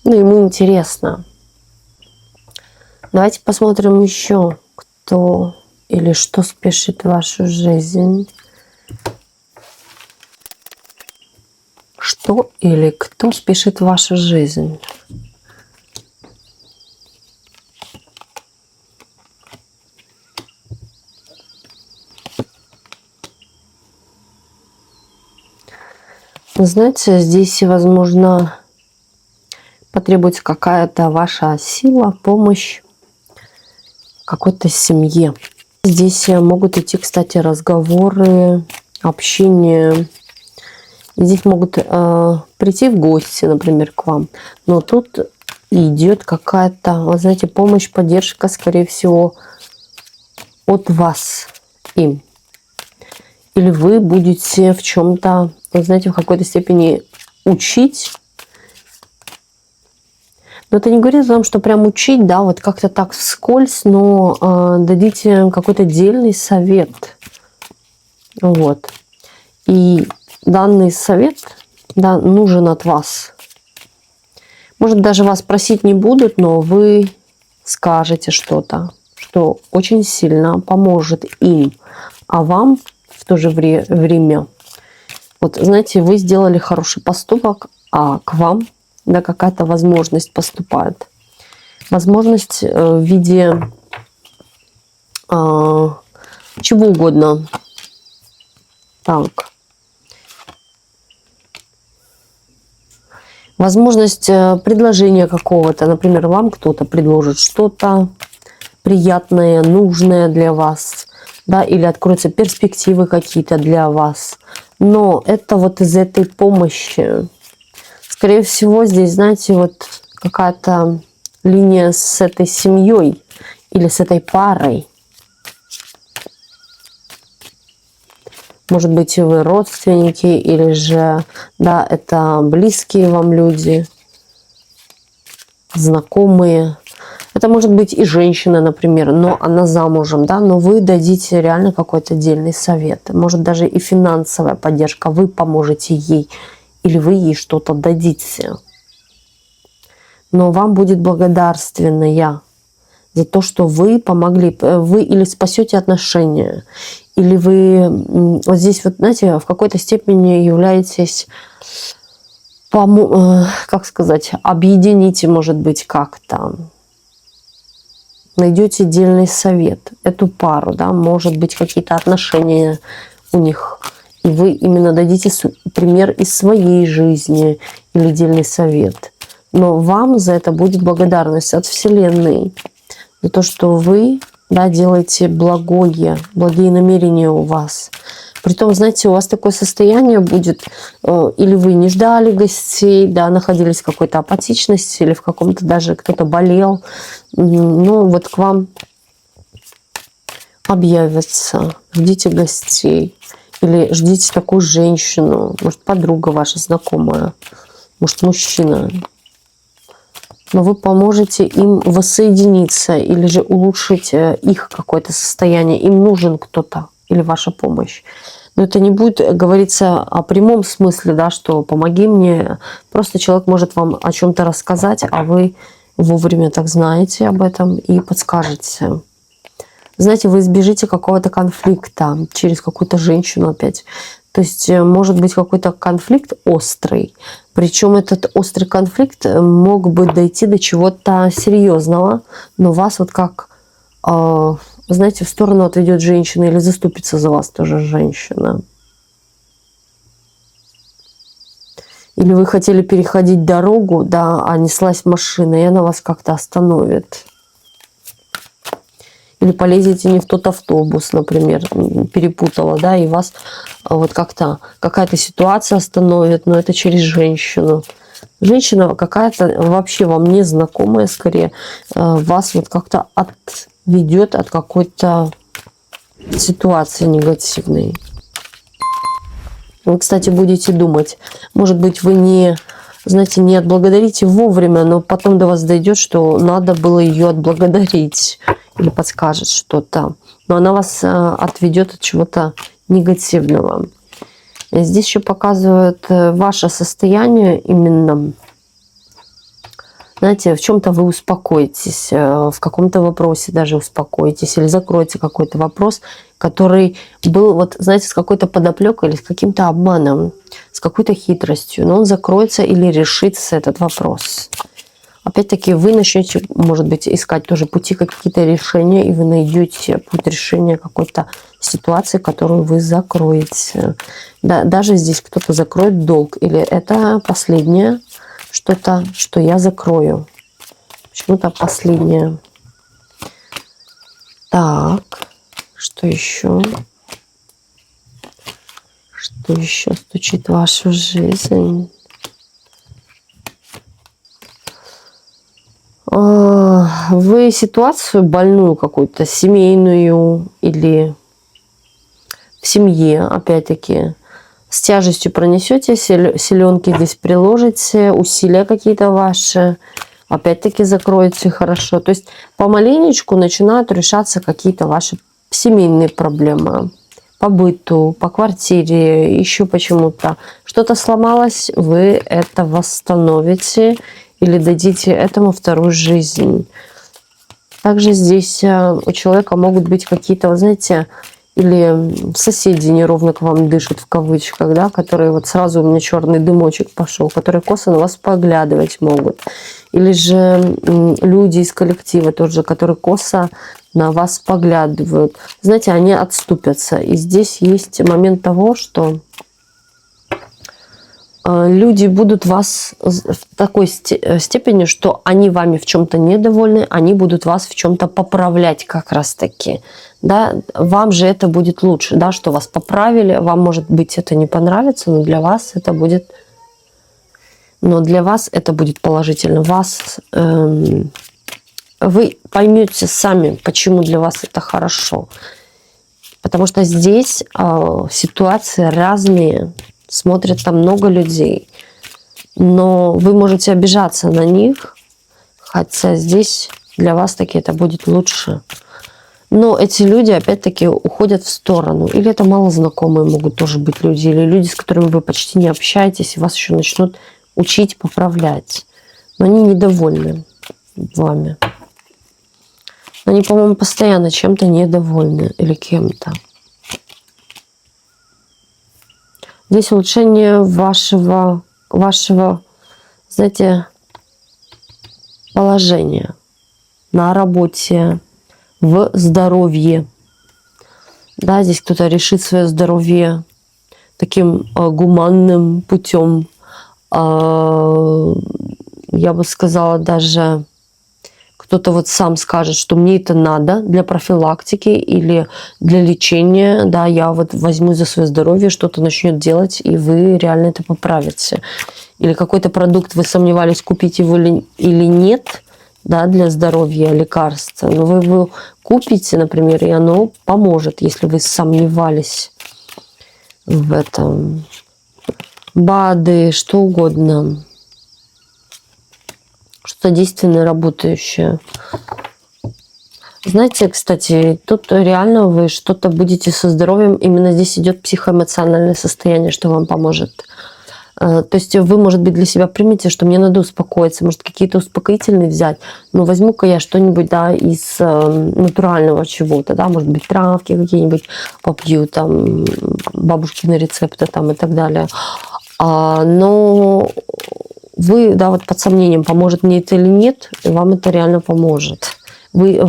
Ну, ему интересно. Давайте посмотрим еще, кто или что спешит в вашу жизнь. Что или кто спешит в вашу жизнь? Знаете, здесь, возможно, потребуется какая-то ваша сила, помощь какой-то семье. Здесь могут идти, кстати, разговоры, общение. Здесь могут прийти в гости, например, к вам. Но тут идет какая-то, вы знаете, помощь, поддержка, скорее всего, от вас им. Или вы будете в чем-то, вы знаете, в какой-то степени учить. Но это не говорит о том, что прям учить, да, вот как-то так вскользь, но дадите какой-то дельный совет. Вот. И данный совет, да, нужен от вас. Может, даже вас просить не будут, но вы скажете что-то, что очень сильно поможет им, а вам в то же время. Вот, знаете, вы сделали хороший поступок, а к вам, да, какая-то возможность поступает. Возможность в виде чего угодно. Так. Возможность предложения какого-то. Например, вам кто-то предложит что-то приятное, нужное для вас. Да, или откроются перспективы какие-то для вас. Но это вот из этой помощи. Скорее всего, здесь, знаете, вот какая-то линия с этой семьей или с этой парой. Может быть, вы родственники, или же, да, это близкие вам люди, знакомые. Это может быть и женщина, например, но она замужем, да, но вы дадите реально какой-то дельный совет. Может, даже и финансовая поддержка, вы поможете ей, или вы ей что-то дадите. Но вам будет благодарственная за то, что вы помогли, вы или спасете отношения, или вы вот здесь, вот, знаете, в какой-то степени являетесь, как сказать, объедините, может быть, как-то. Найдете дельный совет, эту пару, да, может быть, какие-то отношения у них, и вы именно дадите пример из своей жизни или дельный совет. Но вам за это будет благодарность от Вселенной, за то, что вы, да, делаете благие намерения у вас. Притом, знаете, у вас такое состояние будет, или вы не ждали гостей, да, находились в какой-то апатичности, или в каком-то даже кто-то болел. Ну, вот к вам объявятся, ждите гостей. Или ждите такую женщину, может, подруга ваша знакомая, может, мужчина. Но вы поможете им воссоединиться или же улучшить их какое-то состояние. Им нужен кто-то или ваша помощь. Но это не будет говориться о прямом смысле, да, что помоги мне. Просто человек может вам о чем-то рассказать, а вы вовремя так знаете об этом и подскажете. Знаете, вы избежите какого-то конфликта через какую-то женщину опять. То есть может быть какой-то конфликт острый. Причем этот острый конфликт мог бы дойти до чего-то серьезного, но вас вот как, знаете, в сторону отведет женщина или заступится за вас тоже женщина. Или вы хотели переходить дорогу, да, а неслась машина, и она вас как-то остановит. Или полезете не в тот автобус, например, перепутала, да, и вас вот как-то какая-то ситуация остановит, но это через женщину. Женщина какая-то вообще вам незнакомая, скорее, вас вот как-то отведет от какой-то ситуации негативной. Вы, кстати, будете думать, может быть, вы не, знаете, не отблагодарите вовремя, но потом до вас дойдет, что надо было ее отблагодарить или подскажет что-то. Но она вас отведет от чего-то негативного. Здесь еще показывает ваше состояние именно. Знаете, в чем-то вы успокоитесь, в каком-то вопросе даже успокоитесь или закроете какой-то вопрос, который был, вот, знаете, с какой-то подоплекой или с каким-то обманом, с какой-то хитростью, но он закроется или решится этот вопрос. Опять-таки вы начнете, может быть, искать тоже пути, какие-то решения, и вы найдете путь решения какой-то ситуации, которую вы закроете. Да, даже здесь кто-то закроет долг, или это последнее что-то, что я закрою. Почему-то последнее. Так, что еще? Что еще стучит в вашу жизнь? Вы ситуацию больную какую-то, семейную или в семье, опять-таки, с тяжестью пронесете, силенки здесь приложите, усилия какие-то ваши, опять-таки закроете хорошо. То есть помаленечку начинают решаться какие-то ваши семейные проблемы. По быту, по квартире, еще почему-то. Что-то сломалось, вы это восстановите или дадите этому вторую жизнь. Также здесь у человека могут быть какие-то, вы знаете, или соседи неровно к вам дышат, в кавычках, да, которые вот сразу у меня черный дымочек пошел, которые косо на вас поглядывать могут. Или же люди из коллектива тоже, которые косо на вас поглядывают. Знаете, они отступятся. И здесь есть момент того, что люди будут вас в такой степени, что они вами в чем-то недовольны, они будут вас в чем-то поправлять как раз-таки. Да? Вам же это будет лучше, да, что вас поправили. Вам, может быть, это не понравится, но для вас это будет, положительно. Вы поймете сами, почему для вас это хорошо. Потому что здесь ситуации разные. Смотрят там много людей, но вы можете обижаться на них, хотя здесь для вас таки это будет лучше. Но эти люди опять-таки уходят в сторону. Или это малознакомые могут тоже быть люди, или люди, с которыми вы почти не общаетесь, и вас еще начнут учить, поправлять. Но они недовольны вами. Они, по-моему, постоянно чем-то недовольны или кем-то. Здесь улучшение вашего, знаете, положения на работе, в здоровье. Да, здесь кто-то решит свое здоровье таким гуманным путем. Я бы сказала, даже кто-то вот сам скажет, что мне это надо для профилактики или для лечения. Да, я вот возьму за свое здоровье, что-то начнет делать, и вы реально это поправите. Или какой-то продукт, вы сомневались, купить его или нет, да, для здоровья, лекарства. Но вы его купите, например, и оно поможет, если вы сомневались в этом. БАДы, что угодно. Что-то действенное, работающее. Знаете, кстати, тут реально вы что-то будете со здоровьем. Именно здесь идет психоэмоциональное состояние, что вам поможет. То есть вы, может быть, для себя примете, что мне надо успокоиться, может, какие-то успокоительные взять. Но возьму-ка я что-нибудь, да, из натурального чего-то, да, может быть, травки какие-нибудь попью, там, бабушкины рецепты там и так далее. Но вы, да, вот под сомнением, поможет мне это или нет, и вам это реально поможет. Вы,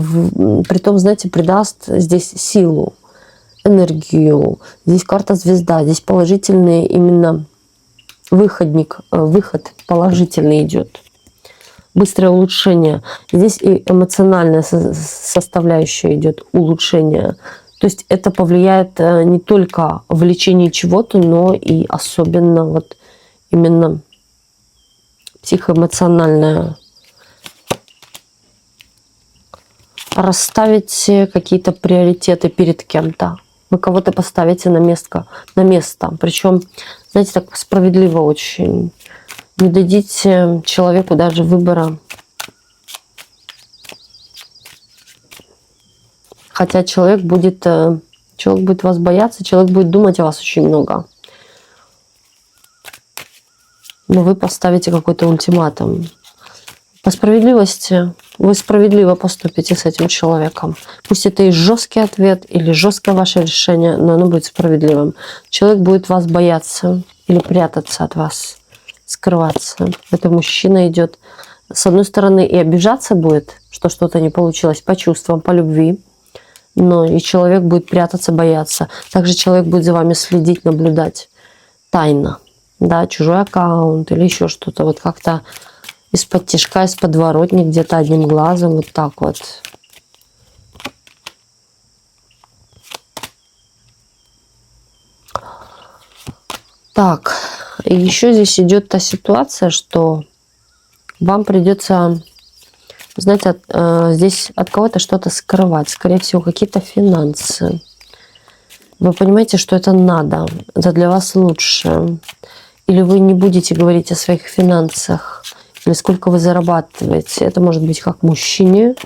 притом, знаете, придаст здесь силу, энергию. Здесь карта звезда, здесь положительный именно выход положительный идет. Быстрое улучшение. Здесь и эмоциональная составляющая идет, улучшение. То есть это повлияет не только в лечении чего-то, но и особенно вот именно психоэмоциональное расставите какие-то приоритеты перед кем-то. Вы кого-то поставите на место. Причем, знаете, так справедливо очень. Не дадите человеку даже выбора. Хотя человек будет вас бояться, человек будет думать о вас очень много. Но вы поставите какой-то ультиматум. По справедливости вы справедливо поступите с этим человеком. Пусть это и жесткий ответ, или жесткое ваше решение, но оно будет справедливым. Человек будет вас бояться или прятаться от вас, скрываться. Это мужчина идет, с одной стороны, и обижаться будет, что что-то не получилось по чувствам, по любви, но и человек будет прятаться, бояться. Также человек будет за вами следить, наблюдать тайно. Да, чужой аккаунт или еще что-то. Вот как-то из-под тишка, из подворотни, где-то одним глазом, вот так вот. Так, и еще здесь идет та ситуация, что вам придется, знаете, здесь от кого-то что-то скрывать. Скорее всего, какие-то финансы. Вы понимаете, что это надо, это для вас лучше. Или вы не будете говорить о своих финансах, или сколько вы зарабатываете. Это может быть как мужчине,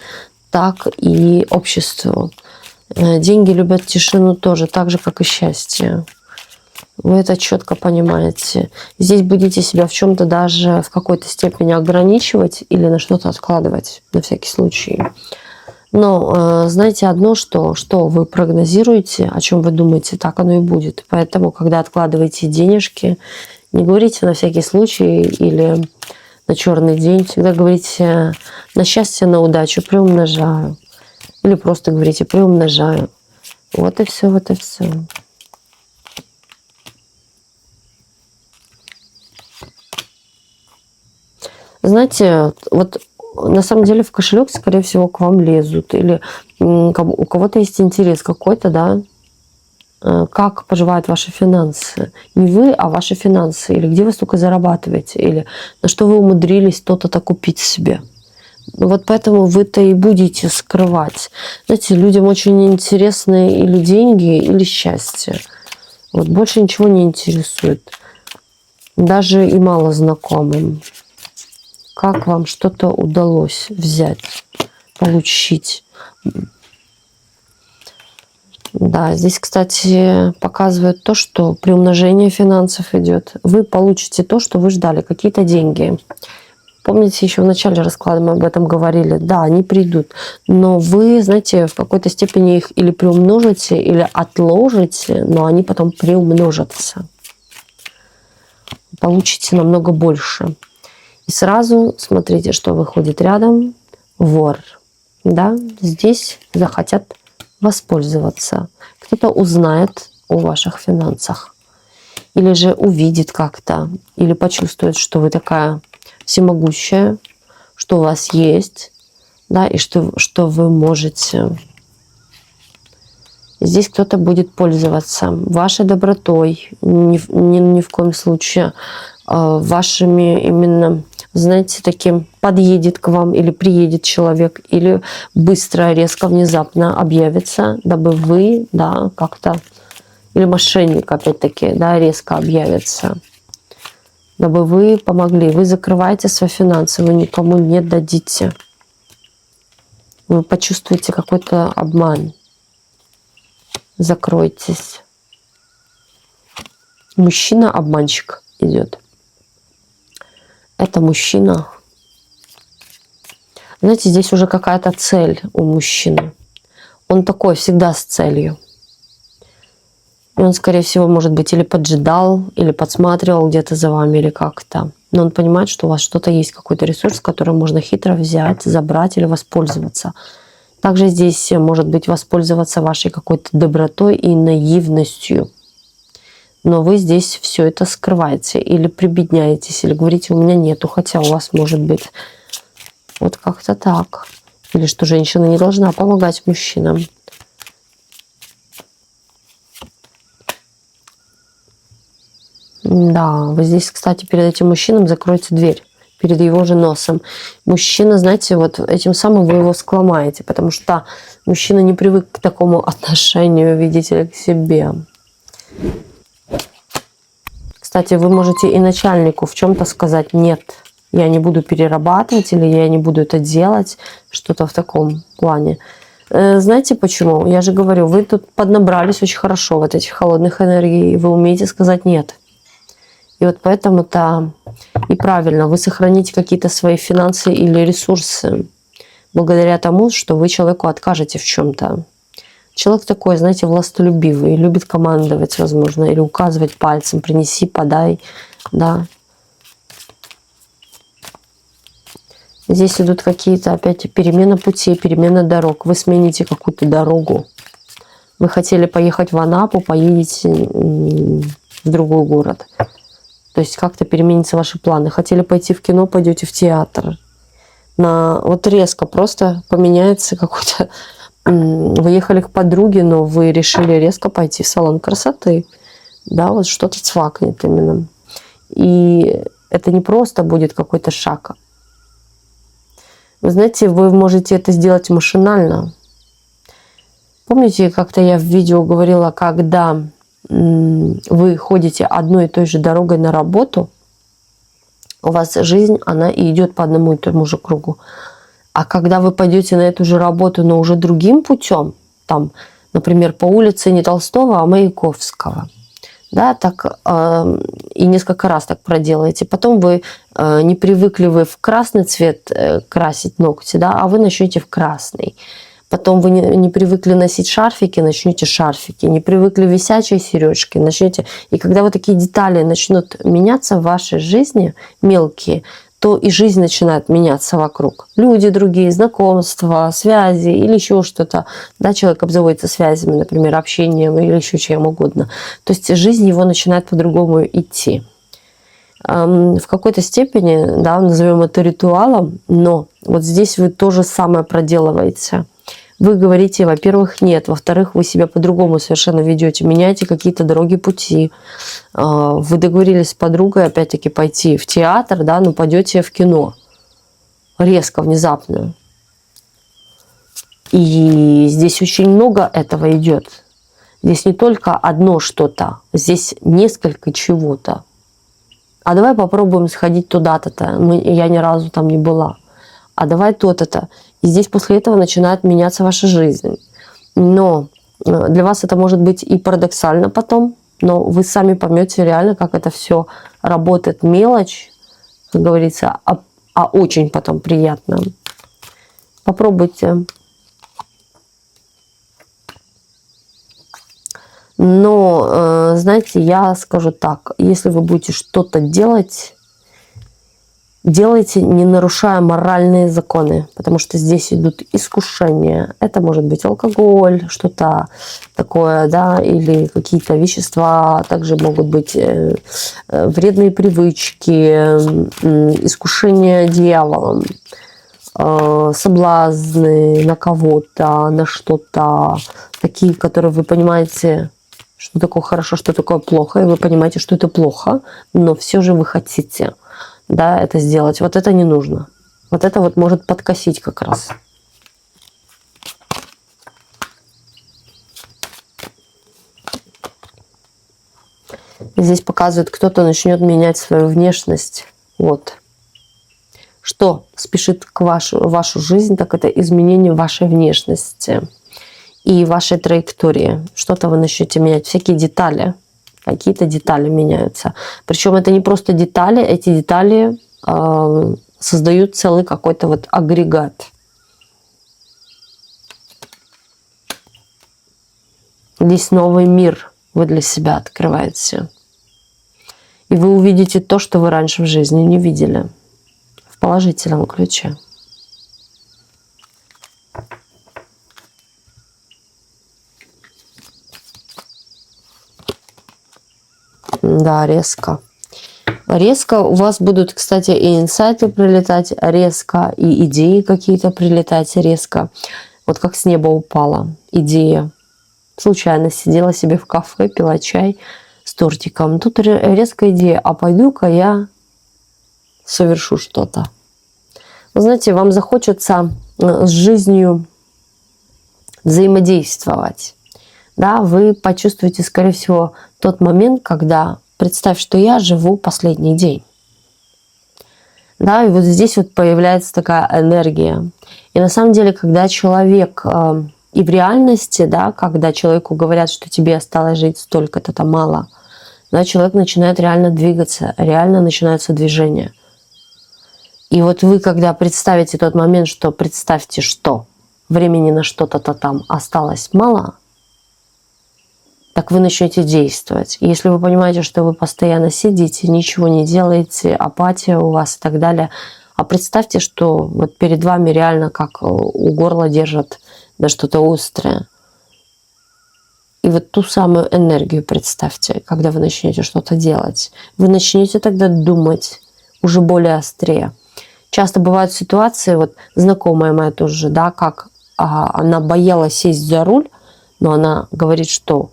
так и обществу. Деньги любят тишину тоже, так же, как и счастье. Вы это четко понимаете. Здесь будете себя в чем-то даже в какой-то степени ограничивать или на что-то откладывать, на всякий случай. Но знаете одно, что вы прогнозируете, о чем вы думаете, так оно и будет. Поэтому, когда откладываете денежки, не говорите на всякий случай или на черный день. Всегда говорите на счастье, на удачу, приумножаю. Или просто говорите приумножаю. Вот и все, вот и все. Знаете, вот на самом деле в кошелек, скорее всего, к вам лезут. Или у кого-то есть интерес какой-то, да, как поживают ваши финансы. Не вы, а ваши финансы. Или где вы столько зарабатываете. Или на что вы умудрились то-то купить себе. Вот поэтому вы-то и будете скрывать. Знаете, людям очень интересны или деньги, или счастье. Вот больше ничего не интересует. Даже и мало знакомым. Как вам что-то удалось взять, получить. Да, здесь, кстати, показывает то, что приумножение финансов идет. Вы получите то, что вы ждали, какие-то деньги. Помните, еще в начале расклада мы об этом говорили. Да, они придут, но вы, знаете, в какой-то степени их или приумножите, или отложите, но они потом приумножатся. Получите намного больше. И сразу смотрите, что выходит рядом. Вор. Да, здесь захотят воспользоваться. Кто-то узнает о ваших финансах. Или же увидит как-то. Или почувствует, что вы такая всемогущая, что у вас есть. Да, и что вы можете. Здесь кто-то будет пользоваться вашей добротой. Ни в коем случае вашими именно, знаете, таким подъедет к вам или приедет человек, или быстро, резко, внезапно объявится, дабы вы, да, как-то, или мошенник, опять-таки, да, резко объявится, дабы вы помогли. Вы закрываете свои финансы, вы никому не дадите. Вы почувствуете какой-то обман. Закройтесь. Мужчина-обманщик идет. Это мужчина. Знаете, здесь уже какая-то цель у мужчины. Он такой всегда с целью. И он, скорее всего, может быть, или поджидал, или подсматривал где-то за вами, или как-то. Но он понимает, что у вас что-то есть, какой-то ресурс, который можно хитро взять, забрать или воспользоваться. Также здесь может быть воспользоваться вашей какой-то добротой и наивностью. Но вы здесь все это скрываете или прибедняетесь, или говорите, у меня нету, хотя у вас может быть. Вот как-то так. Или что женщина не должна помогать мужчинам. Да, вы здесь, кстати, перед этим мужчином закройте дверь. перед его же носом. Мужчина, знаете, вот этим самым вы его скломаете, потому что мужчина не привык к такому отношению, видите ли, к себе. Кстати, вы можете и начальнику в чем-то сказать: нет, я не буду перерабатывать, или я не буду это делать, что-то в таком плане. Знаете почему? Я же говорю, вы тут поднабрались очень хорошо вот этих холодных энергий, и вы умеете сказать нет. И вот поэтому-то и правильно, вы сохраните какие-то свои финансы или ресурсы благодаря тому, что вы человеку откажете в чем-то. Человек такой, знаете, властолюбивый, любит командовать, возможно, или указывать пальцем: принеси, подай, да. Здесь идут какие-то опять перемена путей, перемена дорог. Вы смените какую-то дорогу. Вы хотели поехать в Анапу, поедете в другой город. То есть как-то переменятся ваши планы. Хотели пойти в кино, пойдете в театр. Вот резко просто поменяется какой-то... Вы ехали к подруге, но вы решили резко пойти в салон красоты. Да, вот что-то цвакнет именно. И это не просто будет какой-то шаг. Вы знаете, вы можете это сделать машинально. Помните, как-то я в видео говорила, когда вы ходите одной и той же дорогой на работу, у вас жизнь, она и идет по одному и тому же кругу. А когда вы пойдете на эту же работу, но уже другим путем, там, например, по улице не Толстого, а Маяковского, да, так и несколько раз так проделаете. Потом вы не привыкли вы в красный цвет красить ногти, да, а вы начнете в красный. Потом вы не привыкли носить шарфики, начнете шарфики. Не привыкли висячие сережки, начнете. И когда вот такие детали начнут меняться в вашей жизни, мелкие, то и жизнь начинает меняться вокруг. Люди другие, знакомства, связи или еще что-то. Да, человек обзаводится связями, например, общением или еще чем угодно. То есть жизнь его начинает по-другому идти. В какой-то степени, да, назовем это ритуалом, но вот здесь вы то же самое проделываете. Вы говорите, во-первых, нет, во-вторых, вы себя по-другому совершенно ведете, меняете какие-то дороги, пути. Вы договорились с подругой, опять-таки, пойти в театр, да, но пойдете в кино. Резко, внезапно. И здесь очень много этого идет. Здесь не только одно что-то, здесь несколько чего-то. А давай попробуем сходить туда-то. Я ни разу там не была. А давай то-то. И здесь после этого начинает меняться ваша жизнь. Но для вас это может быть и парадоксально потом, но вы сами поймете реально, как это все работает. Мелочь, как говорится, а очень потом приятно. Попробуйте. Но, знаете, я скажу так, если вы будете что-то делать, делайте, не нарушая моральные законы, потому что здесь идут искушения. Это может быть алкоголь, что-то такое, да, или какие-то вещества. Также могут быть вредные привычки, искушения дьяволом, соблазны на кого-то, на что-то. Такие, которые вы понимаете, что такое хорошо, что такое плохо, и вы понимаете, что это плохо, но все же вы хотите, да, это сделать. Вот это не нужно. Вот это вот может подкосить как раз. Здесь показывает, кто-то начнет менять свою внешность. Вот. Что спешит к вашу жизнь, так это изменение вашей внешности и вашей траектории. Что-то вы начнете менять. Всякие детали. Какие-то детали меняются. Причем это не просто детали. Эти детали создают целый какой-то вот агрегат. Здесь новый мир вы для себя открываете. И вы увидите то, что вы раньше в жизни не видели. В положительном ключе. Да, резко. Резко у вас будут, кстати, и инсайты прилетать резко, и идеи какие-то прилетать резко. Вот как с неба упала идея. Случайно сидела себе в кафе, пила чай с тортиком. Тут резкая идея, а пойду-ка я совершу что-то. Вы знаете, вам захочется с жизнью взаимодействовать. Да, вы почувствуете, скорее всего, тот момент, когда представь, что я живу последний день. Да, и вот здесь вот появляется такая энергия. И на самом деле, когда человек и в реальности, да, когда человеку говорят, что тебе осталось жить столько-то, там мало, да, человек начинает реально двигаться, реально начинается движение. И вот вы, когда представите тот момент, что представьте, что времени на что-то там осталось мало, так вы начнете действовать. И если вы понимаете, что вы постоянно сидите, ничего не делаете, апатия у вас и так далее, а представьте, что вот перед вами реально как у горла держат да, что-то острое. И вот ту самую энергию представьте, когда вы начнете что-то делать. Вы начнете тогда думать уже более острее. Часто бывают ситуации, вот знакомая моя тоже, да, как она боялась сесть за руль, но она говорит, что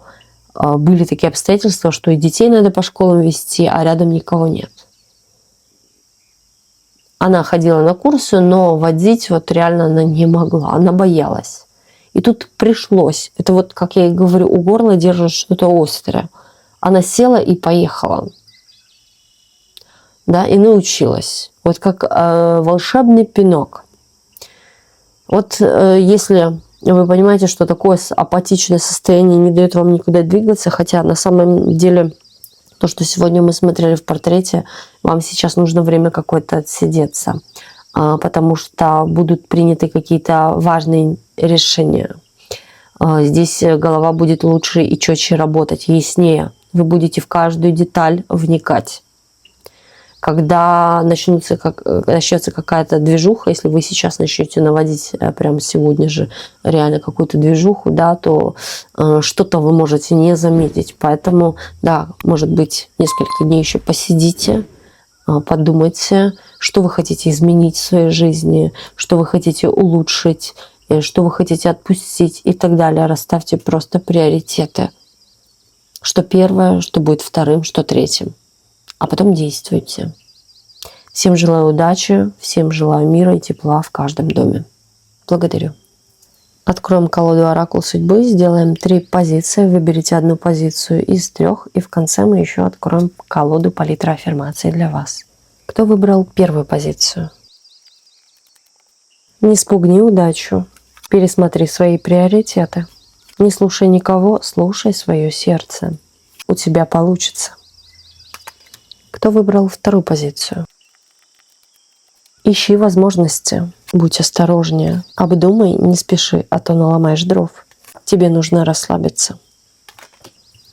были такие обстоятельства, что и детей надо по школам везти, а рядом никого нет. Она ходила на курсы, но водить вот реально она не могла, она боялась. И тут пришлось, это вот, как я и говорю, у горла держит что-то острое. Она села и поехала. Да, и научилась. Вот как волшебный пинок. Вот если вы понимаете, что такое апатичное состояние не дает вам никуда двигаться, хотя на самом деле то, что сегодня мы смотрели в портрете, вам сейчас нужно время какое-то отсидеться, потому что будут приняты какие-то важные решения. Здесь голова будет лучше и четче работать, яснее. Вы будете в каждую деталь вникать. Когда начнется какая-то движуха, если вы сейчас начнете наводить прямо сегодня же реально какую-то движуху, да, то что-то вы можете не заметить. Поэтому, да, может быть, несколько дней еще посидите, подумайте, что вы хотите изменить в своей жизни, что вы хотите улучшить, что вы хотите отпустить и так далее. Расставьте просто приоритеты. Что первое, что будет вторым, что третьим. А потом действуйте. Всем желаю удачи, всем желаю мира и тепла в каждом доме. Благодарю. Откроем колоду «Оракул судьбы», сделаем 3 позиции, выберите одну позицию из 3, и в конце мы еще откроем колоду «Палитра аффирмаций» для вас. Кто выбрал первую позицию? Не спугни удачу, пересмотри свои приоритеты. Не слушай никого, слушай свое сердце. У тебя получится. Кто выбрал вторую позицию? Ищи возможности, будь осторожнее, обдумай, не спеши, а то наломаешь дров. Тебе нужно расслабиться.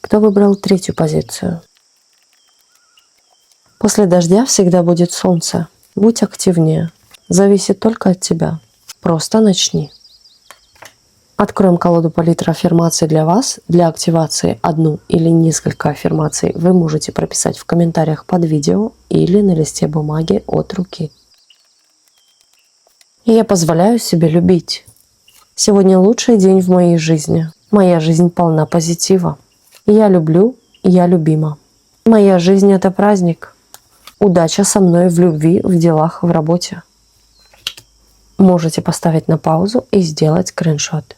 Кто выбрал третью позицию? После дождя всегда будет солнце. Будь активнее. Зависит только от тебя. Просто начни. Откроем колоду «Палитра аффирмаций» для вас. Для активации одну или несколько аффирмаций вы можете прописать в комментариях под видео или на листе бумаги от руки. Я позволяю себе любить. Сегодня лучший день в моей жизни. Моя жизнь полна позитива. Я люблю, я любима. Моя жизнь – это праздник. Удача со мной в любви, в делах, в работе. Можете поставить на паузу и сделать скриншот.